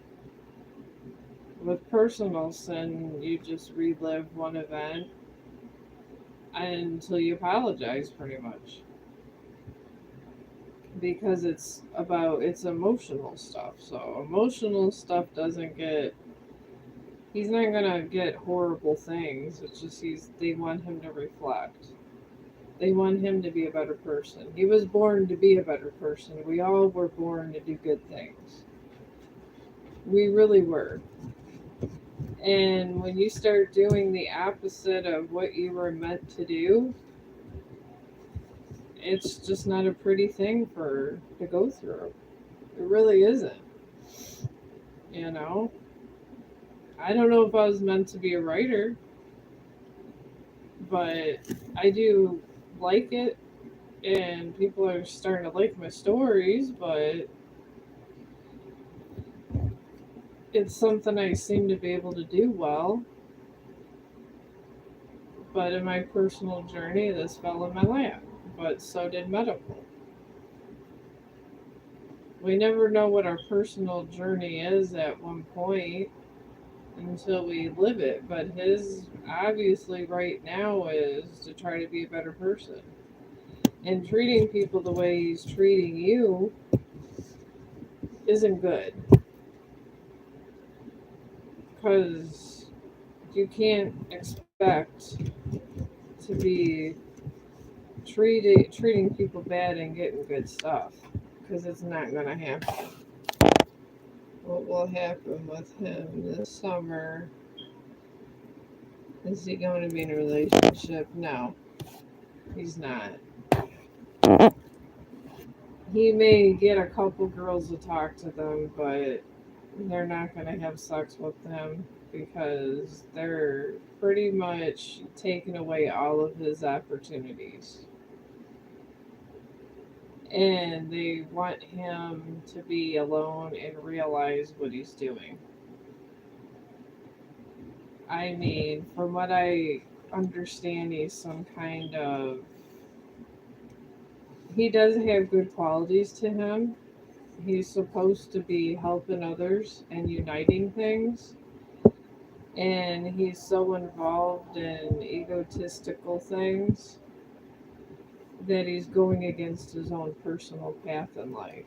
With personal sin, you just relive one event until you apologize, pretty much. Because it's emotional stuff. So emotional stuff doesn't get. He's not gonna get horrible things. It's just they want him to reflect. They want him to be a better person. He was born to be a better person. We all were born to do good things. We really were. And when you start doing the opposite of what you were meant to do, it's just not a pretty thing for to go through. It really isn't. You know? I don't know if I was meant to be a writer, but I do like it, and people are starting to like my stories, but it's something I seem to be able to do well. But in my personal journey, this fell in my lap. But so did medical. We never know what our personal journey is at one point until we live it. But his obviously right now is to try to be a better person. And treating people the way he's treating you isn't good. Because you can't expect to be treating people bad and getting good stuff. Because it's not going to happen. What will happen with him this summer? Is he going to be in a relationship? No, he's not. He may get a couple girls to talk to them, but they're not going to have sex with them because they're pretty much taking away all of his opportunities. And they want him to be alone and realize what he's doing. I mean, from what I understand, he's some kind of. He does have good qualities to him. He's supposed to be helping others and uniting things. And he's so involved in egotistical things that he's going against his own personal path in life.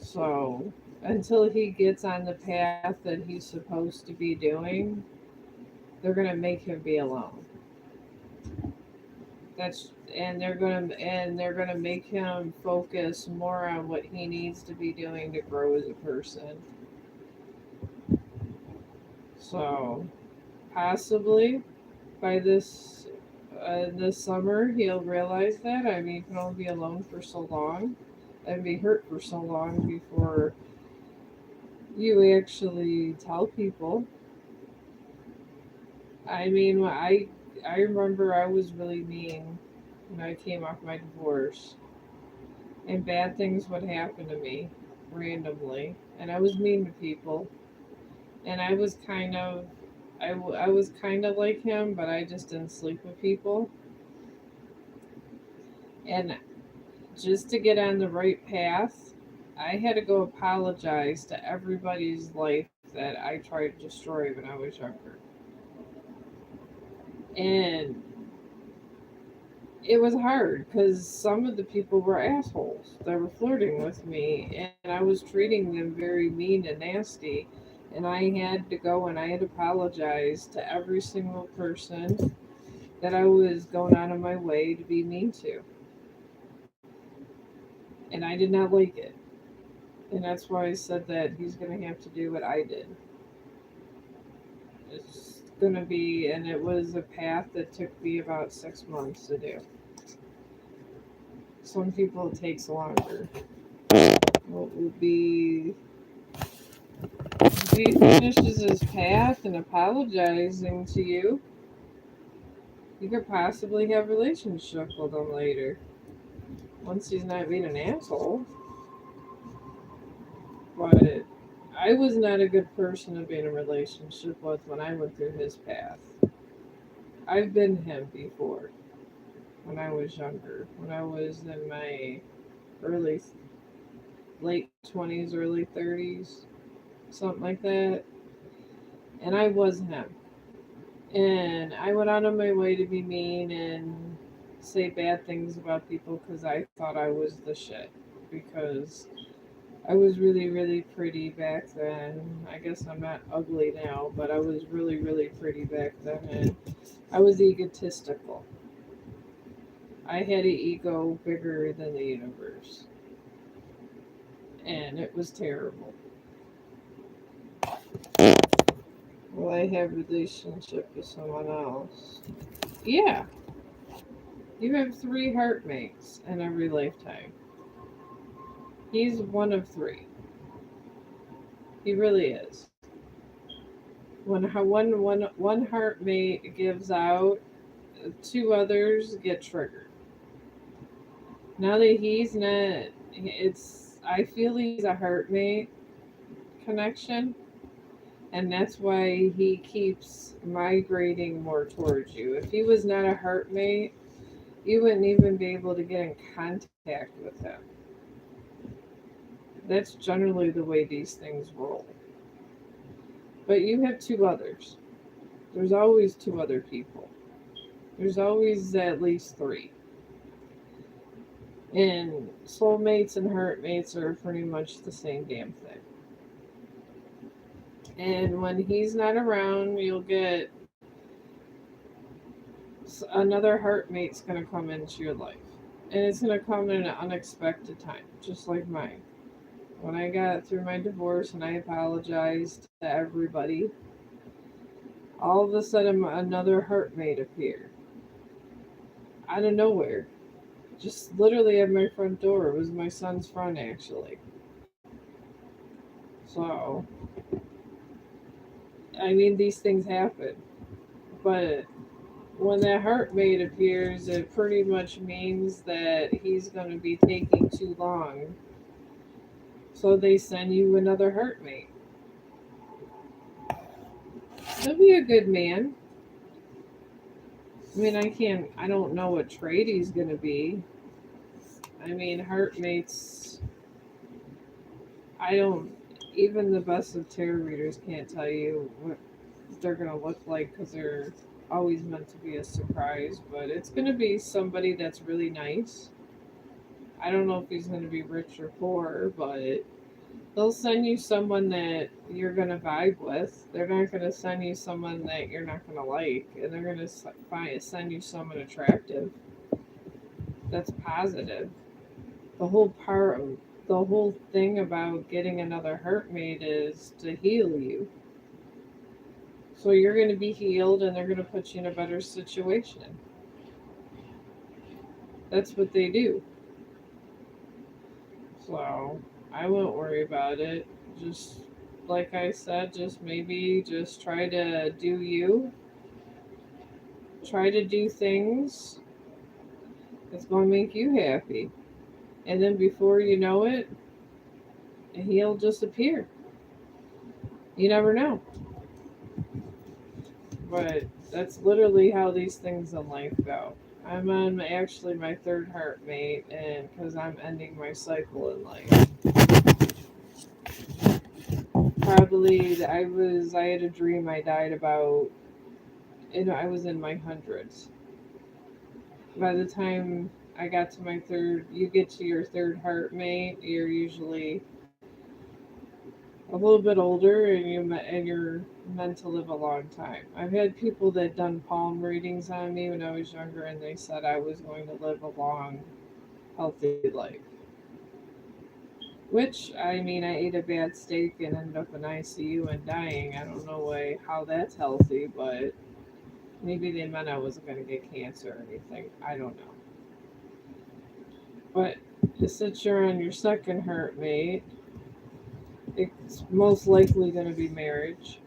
So until he gets on the path that he's supposed to be doing, they're gonna make him be alone. They're gonna make him focus more on what he needs to be doing to grow as a person. So possibly by this summer he'll realize that. I mean, you can only be alone for so long and be hurt for so long before you actually tell people. I mean, I remember I was really mean when I came off my divorce, and bad things would happen to me randomly, and I was mean to people, and I was kind of like him, but I just didn't sleep with people, and just to get on the right path, I had to go apologize to everybody's life that I tried to destroy when I was younger. And it was hard because some of the people were assholes that were flirting with me, and I was treating them very mean and nasty. And I had to go and I had to apologize to every single person that I was going out of my way to be mean to. And I did not like it. And that's why I said that he's going to have to do what I did. It's going to be, and it was a path that took me about 6 months to do. Some people it takes longer. What would be if he finishes his path and apologizing to you, you could possibly have a relationship with him later. Once he's not being an asshole. But I was not a good person to be in a relationship with when I went through his path. I've been him before when I was younger. When I was in my early late 20s, early 30s, something like that. And I was him. And I went out of my way to be mean and say bad things about people because I thought I was the shit. Because I was really, really pretty back then. I guess I'm not ugly now, but I was really, really pretty back then. And I was egotistical. I had an ego bigger than the universe. And it was terrible. Will I have a relationship with someone else? Yeah. You have three heartmates in every lifetime. He's one of three. He really is. When one heartmate gives out, two others get triggered. Now that he's not, it's I feel he's a heartmate connection, and that's why he keeps migrating more towards you. If he was not a heartmate, you wouldn't even be able to get in contact with him. That's generally the way these things roll. But you have two others. There's always two other people. There's always at least three. And soulmates and heartmates are pretty much the same damn thing. And when he's not around, you'll get another heartmate's going to come into your life. And it's going to come in an unexpected time, just like mine. When I got through my divorce and I apologized to everybody, all of a sudden another heartmate appeared out of nowhere. Just literally at my front door. It was my son's friend, actually. So, I mean, these things happen. But when that heartmate appears, it pretty much means that he's going to be taking too long. So they send you another heartmate. He'll be a good man. I mean, I don't know what trade he's going to be. I mean, heartmates, I don't. Even the best of tarot readers can't tell you what they're going to look like because they're always meant to be a surprise. But it's going to be somebody that's really nice. I don't know if he's going to be rich or poor, but they'll send you someone that you're going to vibe with. They're not going to send you someone that you're not going to like, and they're going to send you someone attractive that's positive. The whole part, the whole thing about getting another heartmate is to heal you. So you're going to be healed, and they're going to put you in a better situation. That's what they do. So I won't worry about it. Just like I said, just maybe just try to do you. Try to do things that's going to make you happy. And then before you know it, he'll disappear. You never know. But that's literally how these things in life go. I'm on actually my third heartmate, and because I'm ending my cycle in life. Probably, I had a dream I died about, and I was in my hundreds. By the time I got to my third, you get to your third heartmate, you're usually a little bit older, and you're meant to live a long time. I've had people that done palm readings on me when I was younger, and they said I was going to live a long, healthy life. Which, I mean, I ate a bad steak and ended up in ICU and dying. I don't know how that's healthy, but maybe they meant I wasn't going to get cancer or anything. I don't know. But since you're on your second heartmate, it's most likely going to be marriage,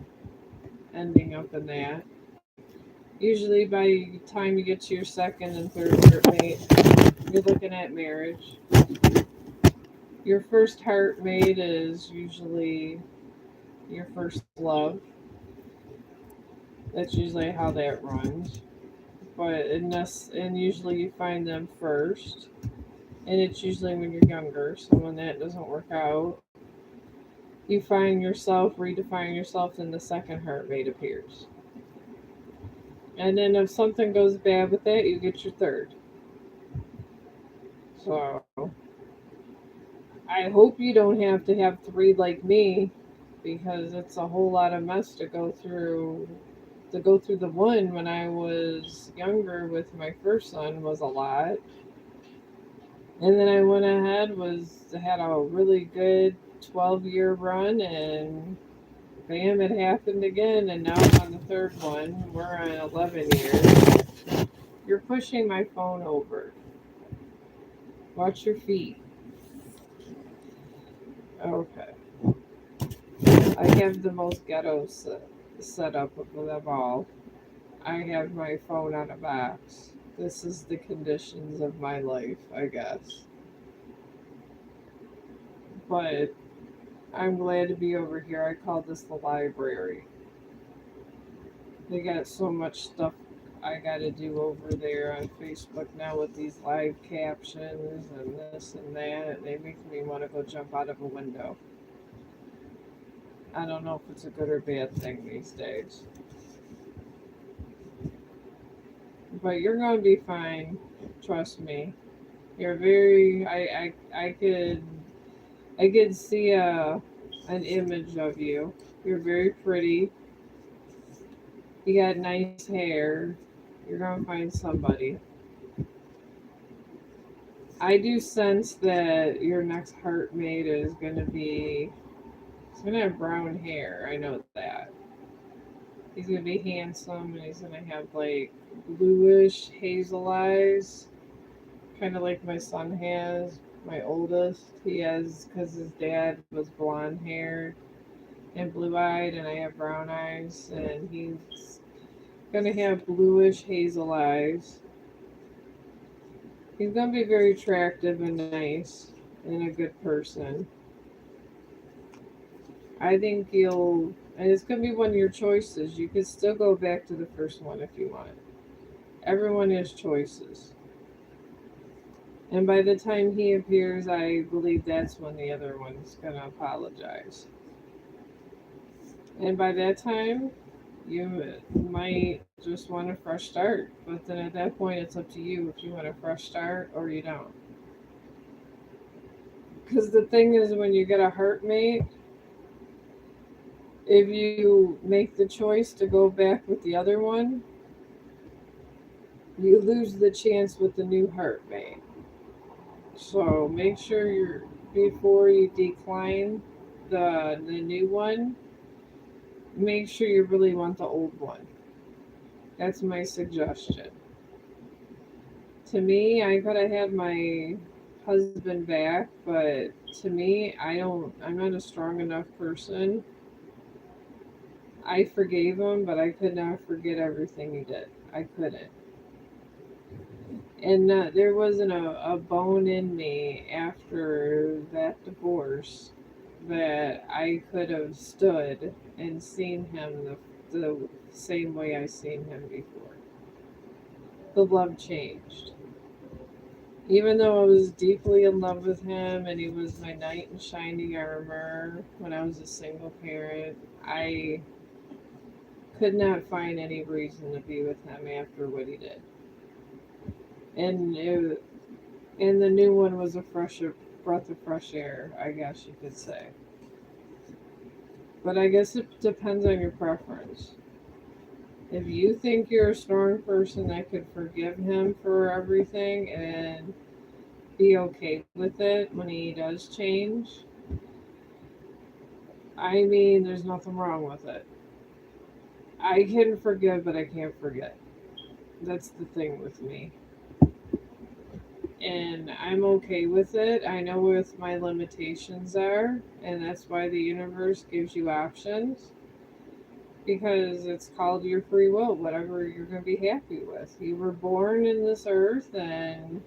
ending up in that. Usually, by the time you get to your second and third heartmate, you're looking at marriage. Your first heartmate is usually your first love. That's usually how that runs. But and usually you find them first, and it's usually when you're younger. So when that doesn't work out, you find yourself redefining yourself, and the second heartmate appears. And then if something goes bad with that, you get your third. So I hope you don't have to have three like me, because it's a whole lot of mess to go through. To go through the one when I was younger with my first son was a lot. And then I went ahead, was had a really good 12-year run, and bam, it happened again, and now I'm on the third one. We're on 11 years. You're pushing my phone over. Watch your feet. Okay. I have the most ghetto setup of them all. I have my phone on a box. This is the conditions of my life, I guess. But I'm glad to be over here. I call this the library. They got so much stuff I got to do over there on Facebook now with these live captions and this and that. They make me want to go jump out of a window. I don't know if it's a good or bad thing these days. But you're going to be fine. Trust me. You're very. I could see an image of you. You're very pretty. You got nice hair. You're gonna find somebody. I do sense that your next heartmate is gonna be. He's gonna have brown hair. I know that. He's gonna be handsome, and he's gonna have like bluish hazel eyes, kind of like my son has. My oldest, he has because his dad was blonde haired and blue eyed, and I have brown eyes, and he's gonna have bluish hazel eyes. He's gonna be very attractive and nice and a good person. I think you'll, and it's gonna be one of your choices. You could still go back to the first one if you want. Everyone has choices. And by the time he appears, I believe that's when the other one's gonna apologize. And by that time, you might just want a fresh start. But then at that point, it's up to you if you want a fresh start or you don't. Because the thing is, when you get a heartmate, if you make the choice to go back with the other one, you lose the chance with the new heartmate. So make sure you're before you decline the new one, make sure you really want the old one. That's my suggestion. To me, I could have had my husband back, but to me, I'm not a strong enough person. I forgave him, but I could not forget everything he did. I couldn't. And there wasn't a bone in me after that divorce that I could have stood and seen him the same way I seen him before. The love changed. Even though I was deeply in love with him and he was my knight in shining armor when I was a single parent, I could not find any reason to be with him after what he did. And and the new one was a fresher breath of fresh air, I guess you could say. But I guess it depends on your preference. If you think you're a strong person that could forgive him for everything and be okay with it when he does change, I mean, there's nothing wrong with it. I can forgive, but I can't forget. That's the thing with me. And I'm okay with it. I know what my limitations are, and that's why the universe gives you options because it's called your free will, whatever you're going to be happy with. You were born in this earth, and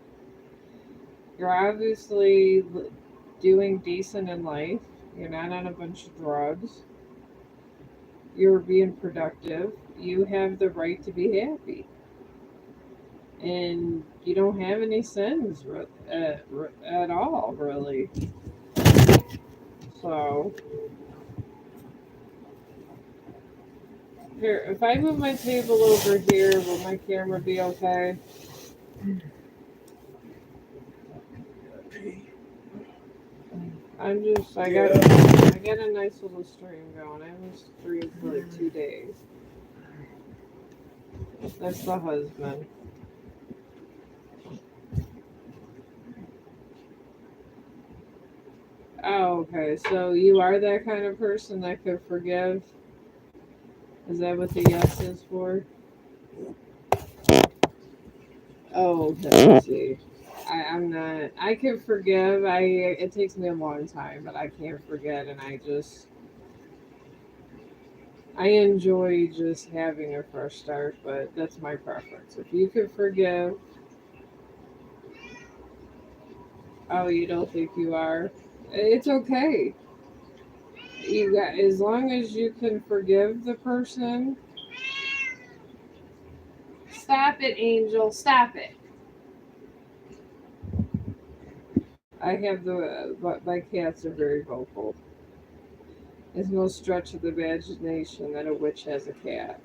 you're obviously doing decent in life. You're not on a bunch of drugs. You're being productive. You have the right to be happy. And you don't have any sins at all, really. So, here, if I move my table over here, will my camera be okay? I got a nice little stream going. I haven't streamed for like 2 days. That's the husband. Oh, okay. So you are that kind of person that could forgive? Is that what the yes is for? Oh, okay. I see. I'm not. I can forgive. It takes me a long time, but I can't forget, and I enjoy just having a fresh start. But that's my preference. If you could forgive, oh, you don't think you are? It's okay. You got as long as you can forgive the person. Stop it, Angel. Stop it. I have but my cats are very vocal. It's no stretch of the imagination that a witch has a cat.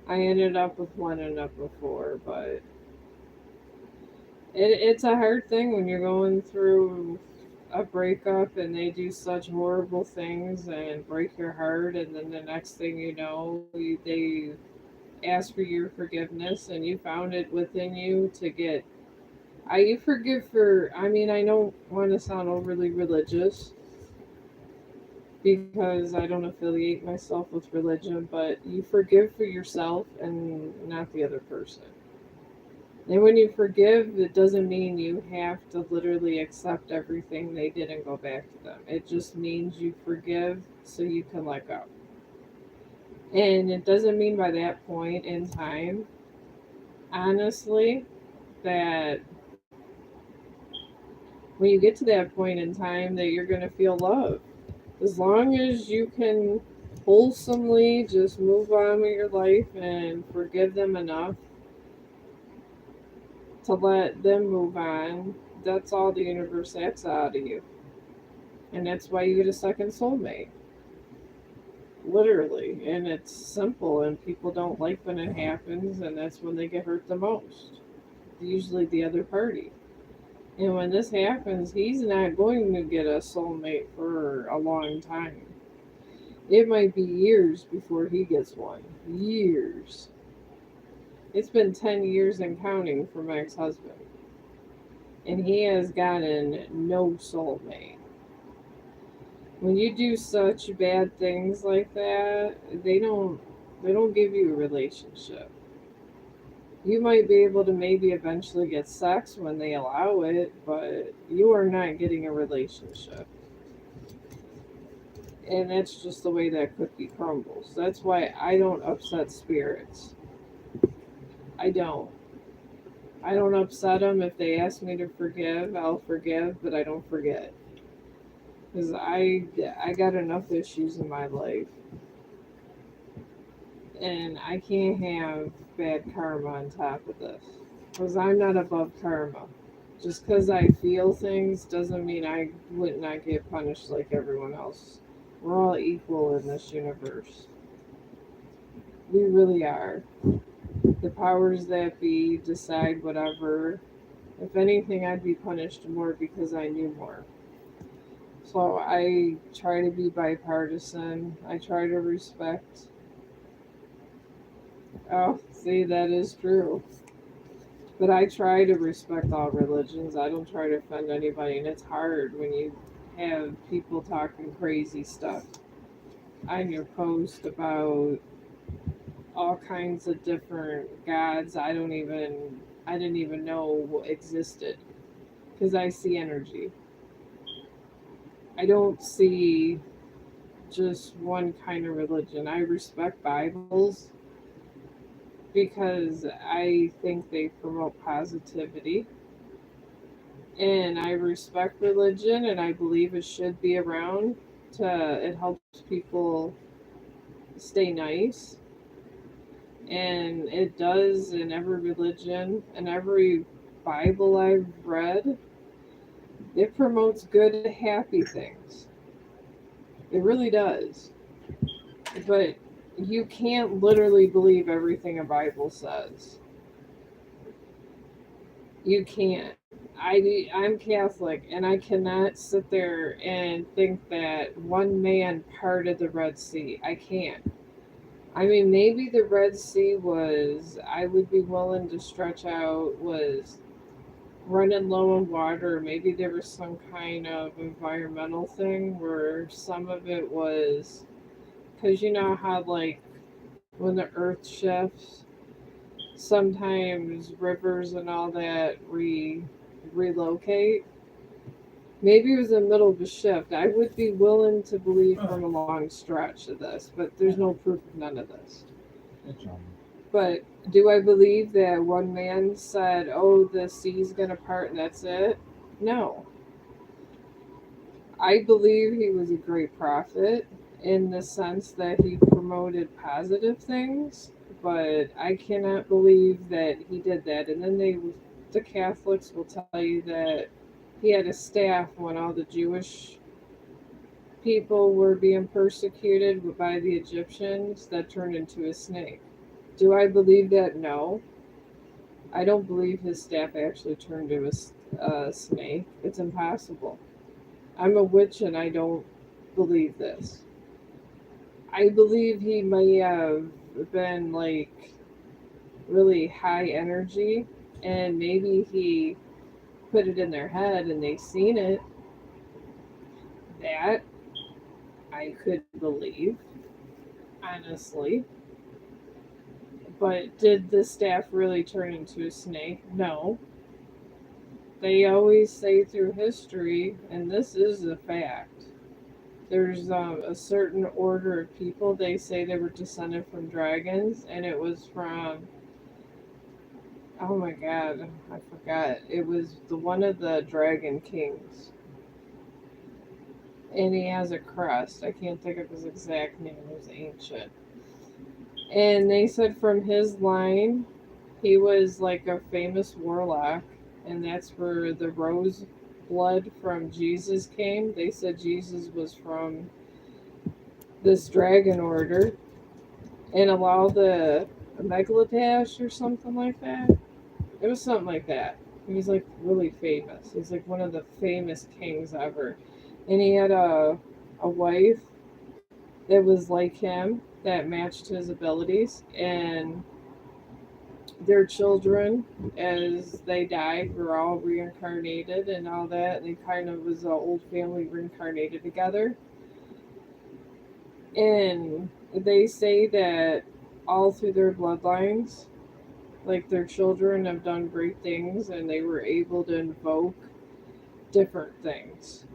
I ended up with one and up before, but it's a hard thing when you're going through a breakup and they do such horrible things and break your heart, and then the next thing you know, they ask for your forgiveness, and you found it within you to get. You forgive for. I mean, I don't want to sound overly religious because I don't affiliate myself with religion, but you forgive for yourself and not the other person. And when you forgive, it doesn't mean you have to literally accept everything they did and go back to them. It just means you forgive so you can let go. And it doesn't mean by that point in time, honestly, that when you get to that point in time that you're going to feel love. As long as you can wholesomely just move on with your life and forgive them enough to let them move on, that's all the universe asks out of you. And that's why you get a second soulmate. Literally. And it's simple, and people don't like when it happens, and that's when they get hurt the most. Usually the other party. And when this happens, he's not going to get a soulmate for a long time. It might be years before he gets one. Years. It's been 10 years and counting for my ex husband. And he has gotten no soulmate. When you do such bad things like that, they don't give you a relationship. You might be able to maybe eventually get sex when they allow it, but you are not getting a relationship. And that's just the way that cookie crumbles. That's why I don't upset spirits. I don't. I don't upset them. If they ask me to forgive, I'll forgive, but I don't forget. Because I got enough issues in my life, and I can't have bad karma on top of this. Because I'm not above karma. Just because I feel things doesn't mean I would not get punished like everyone else. We're all equal in this universe. We really are. The powers that be decide whatever. If anything, I'd be punished more because I knew more. So I try to be bipartisan. I try to respect. Oh, see, that is true. But I try to respect all religions. I don't try to offend anybody, and it's hard when you have people talking crazy stuff on your post about all kinds of different gods I didn't even know existed, because I see energy. I don't see just one kind of religion. I respect Bibles because I think they promote positivity, and I respect religion, and I believe it should be around to it helps people stay nice, and it does in every religion and every Bible I've read. It promotes good, happy things. It really does. But you can't literally believe everything a Bible says. You can't. I'm Catholic, and I cannot sit there and think that one man parted the Red Sea. I can't. I mean, maybe the Red Sea was, I would be willing to stretch out, was running low on water. Maybe there was some kind of environmental thing where some of it was, because you know how, like, when the earth shifts, sometimes rivers and all that relocate. Maybe it was in the middle of a shift. I would be willing to believe from a long stretch of this, but there's no proof of none of this. But do I believe that one man said, "Oh, the sea's gonna part and that's it"? No. I believe he was a great prophet in the sense that he promoted positive things, but I cannot believe that he did that. And then the Catholics will tell you that he had a staff when all the Jewish people were being persecuted by the Egyptians that turned into a snake. Do I believe that? No. I don't believe his staff actually turned into a snake. It's impossible. I'm a witch and I don't believe this. I believe he may have been like really high energy, and maybe he put it in their head and they seen it. That I could believe, honestly. But did the staff really turn into a snake? No. They always say through history, and this is a fact, there's a certain order of people, they say they were descended from dragons, and it was from, oh my god, I forgot. It was the one of the dragon kings. And he has a crest. I can't think of his exact name. It was ancient. And they said from his line, he was like a famous warlock, and that's where the rose. blood from Jesus came. They said Jesus was from this dragon order, and allow the Megalodash or something like that. It was something like that. He was like really famous. He's like one of the famous kings ever. And he had a wife that was like him that matched his abilities, and their children as they died were all reincarnated and all that. They kind of was an old family reincarnated together. And they say that all through their bloodlines, like their children have done great things and they were able to invoke different things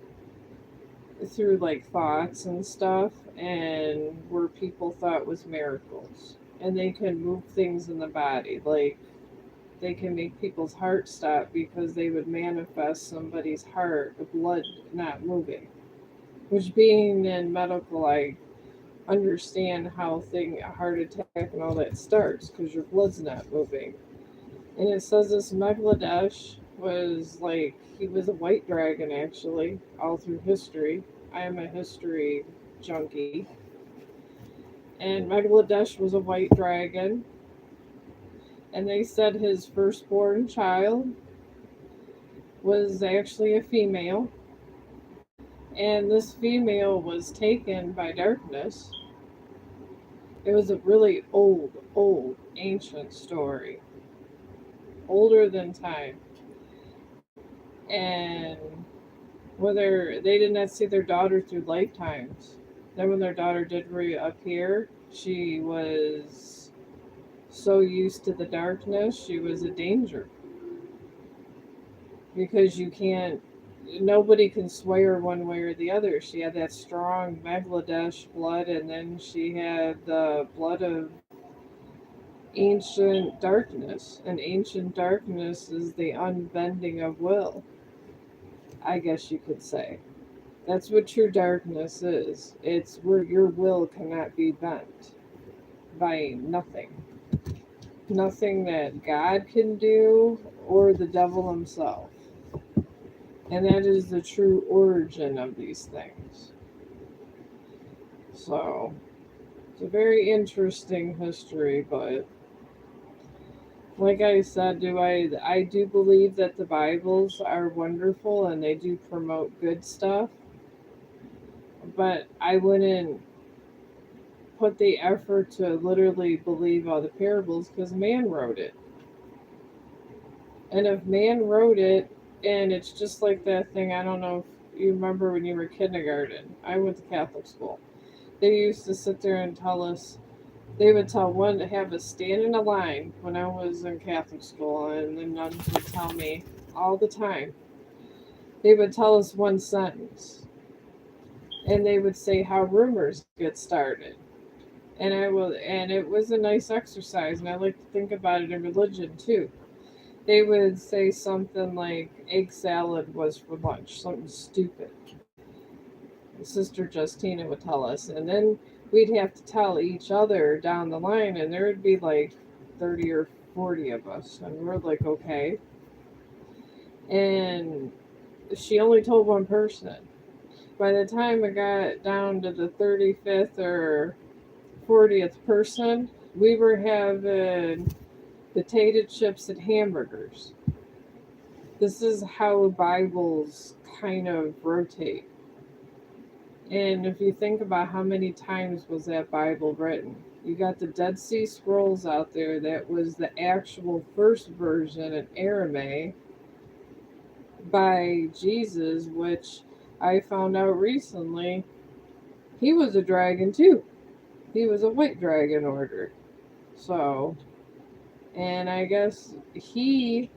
through like thoughts and stuff, and where people thought was miracles. And they can move things in the body, like they can make people's hearts stop because they would manifest somebody's heart, the blood not moving. Which, being in medical, I understand how a heart attack and all that starts because your blood's not moving. And it says this Megaladesh was like, he was a white dragon actually, all through history. I am a history junkie. And Megaladesh was a white dragon. And they said his firstborn child was actually a female. And this female was taken by darkness. It was a really old, ancient story, older than time. And whether they did not see their daughter through lifetimes. Then, when their daughter did reappear, she was so used to the darkness, she was a danger because you can't. Nobody can sway her one way or the other. She had that strong Bangladesh blood, and then she had the blood of ancient darkness. And ancient darkness is the unbending of will, I guess you could say. That's what true darkness is. It's where your will cannot be bent by nothing. Nothing that God can do or the devil himself. And that is the true origin of these things. So, it's a very interesting history, but like I said, I do believe that the Bibles are wonderful and they do promote good stuff, but I wouldn't put the effort to literally believe all the parables because man wrote it. And if man wrote it, and it's just like that thing, I don't know if you remember when you were kindergarten. I went to Catholic school. They used to sit there and tell us, they would tell one to have us stand in a line when I was in Catholic school, and the nuns would tell me all the time. They would tell us one sentence, and they would say how rumors get started. And it was a nice exercise, and I like to think about it in religion too. They would say something like egg salad was for lunch, something stupid. Sister Justina would tell us, and then we'd have to tell each other down the line, and there would be like 30 or 40 of us, and we're like, okay. And she only told one person. By the time it got down to the 35th or 40th person, we were having potato chips and hamburgers. This is how Bibles kind of rotate. And if you think about how many times was that Bible written, you got the Dead Sea Scrolls out there that was the actual first version in Aramaic by Jesus, which I found out recently he was a dragon too. He was a white dragon order. So, and I guess he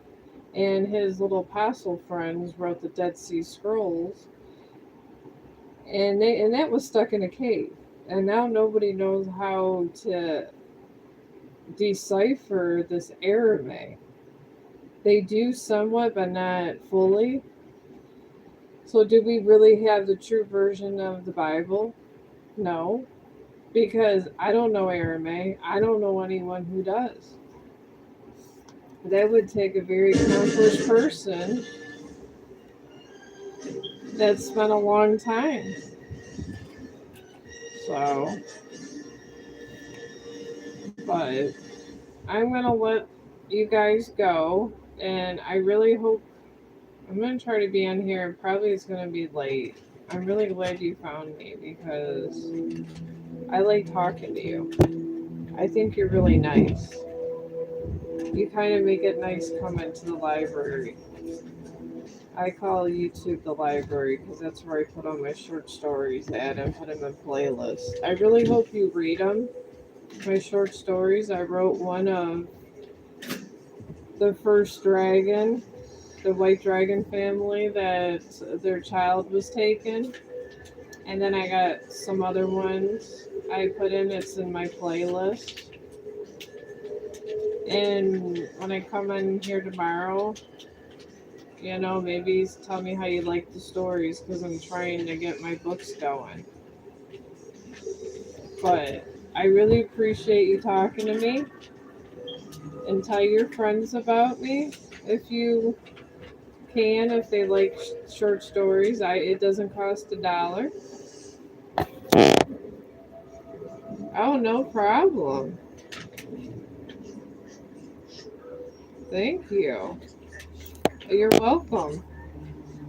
and his little apostle friends wrote the Dead Sea Scrolls, and that was stuck in a cave, and now nobody knows how to decipher this Aramaic. They do somewhat, but not fully. So, do we really have the true version of the Bible? No, because I don't know Aramaic. I don't know anyone who does. That would take a very accomplished person That's been a long time. So, but I'm going to let you guys go. And I really hope I'm going to try to be on here. Probably it's going to be late. I'm really glad you found me because I like talking to you. I think you're really nice. You kind of make it nice coming to the library. I call YouTube the library because that's where I put all my short stories at and put them in playlists. I really hope you read them. My short stories. I wrote one of the first dragon, the white dragon family that their child was taken. And then I got some other ones I put in. It's in my playlist. And when I come in here tomorrow, maybe tell me how you like the stories because I'm trying to get my books going. But I really appreciate you talking to me and tell your friends about me if you can, if they like short stories. It doesn't cost $1. Oh, no problem. Thank you. You're welcome.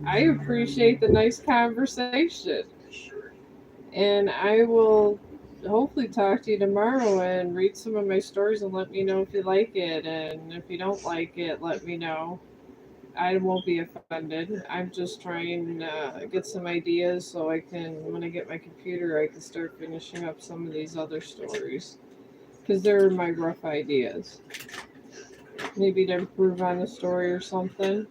I appreciate the nice conversation. And I will hopefully talk to you tomorrow and read some of my stories and let me know if you like it. And if you don't like it, let me know. I won't be offended. I'm just trying to get some ideas so I can, when I get my computer, I can start finishing up some of these other stories. Because they're my rough ideas. Maybe to improve on the story or something.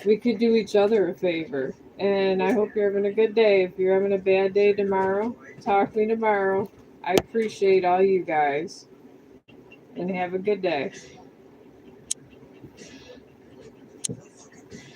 We could do each other a favor. And I hope you're having a good day. If you're having a bad day tomorrow, talk to me tomorrow. I appreciate all you guys. And have a good day.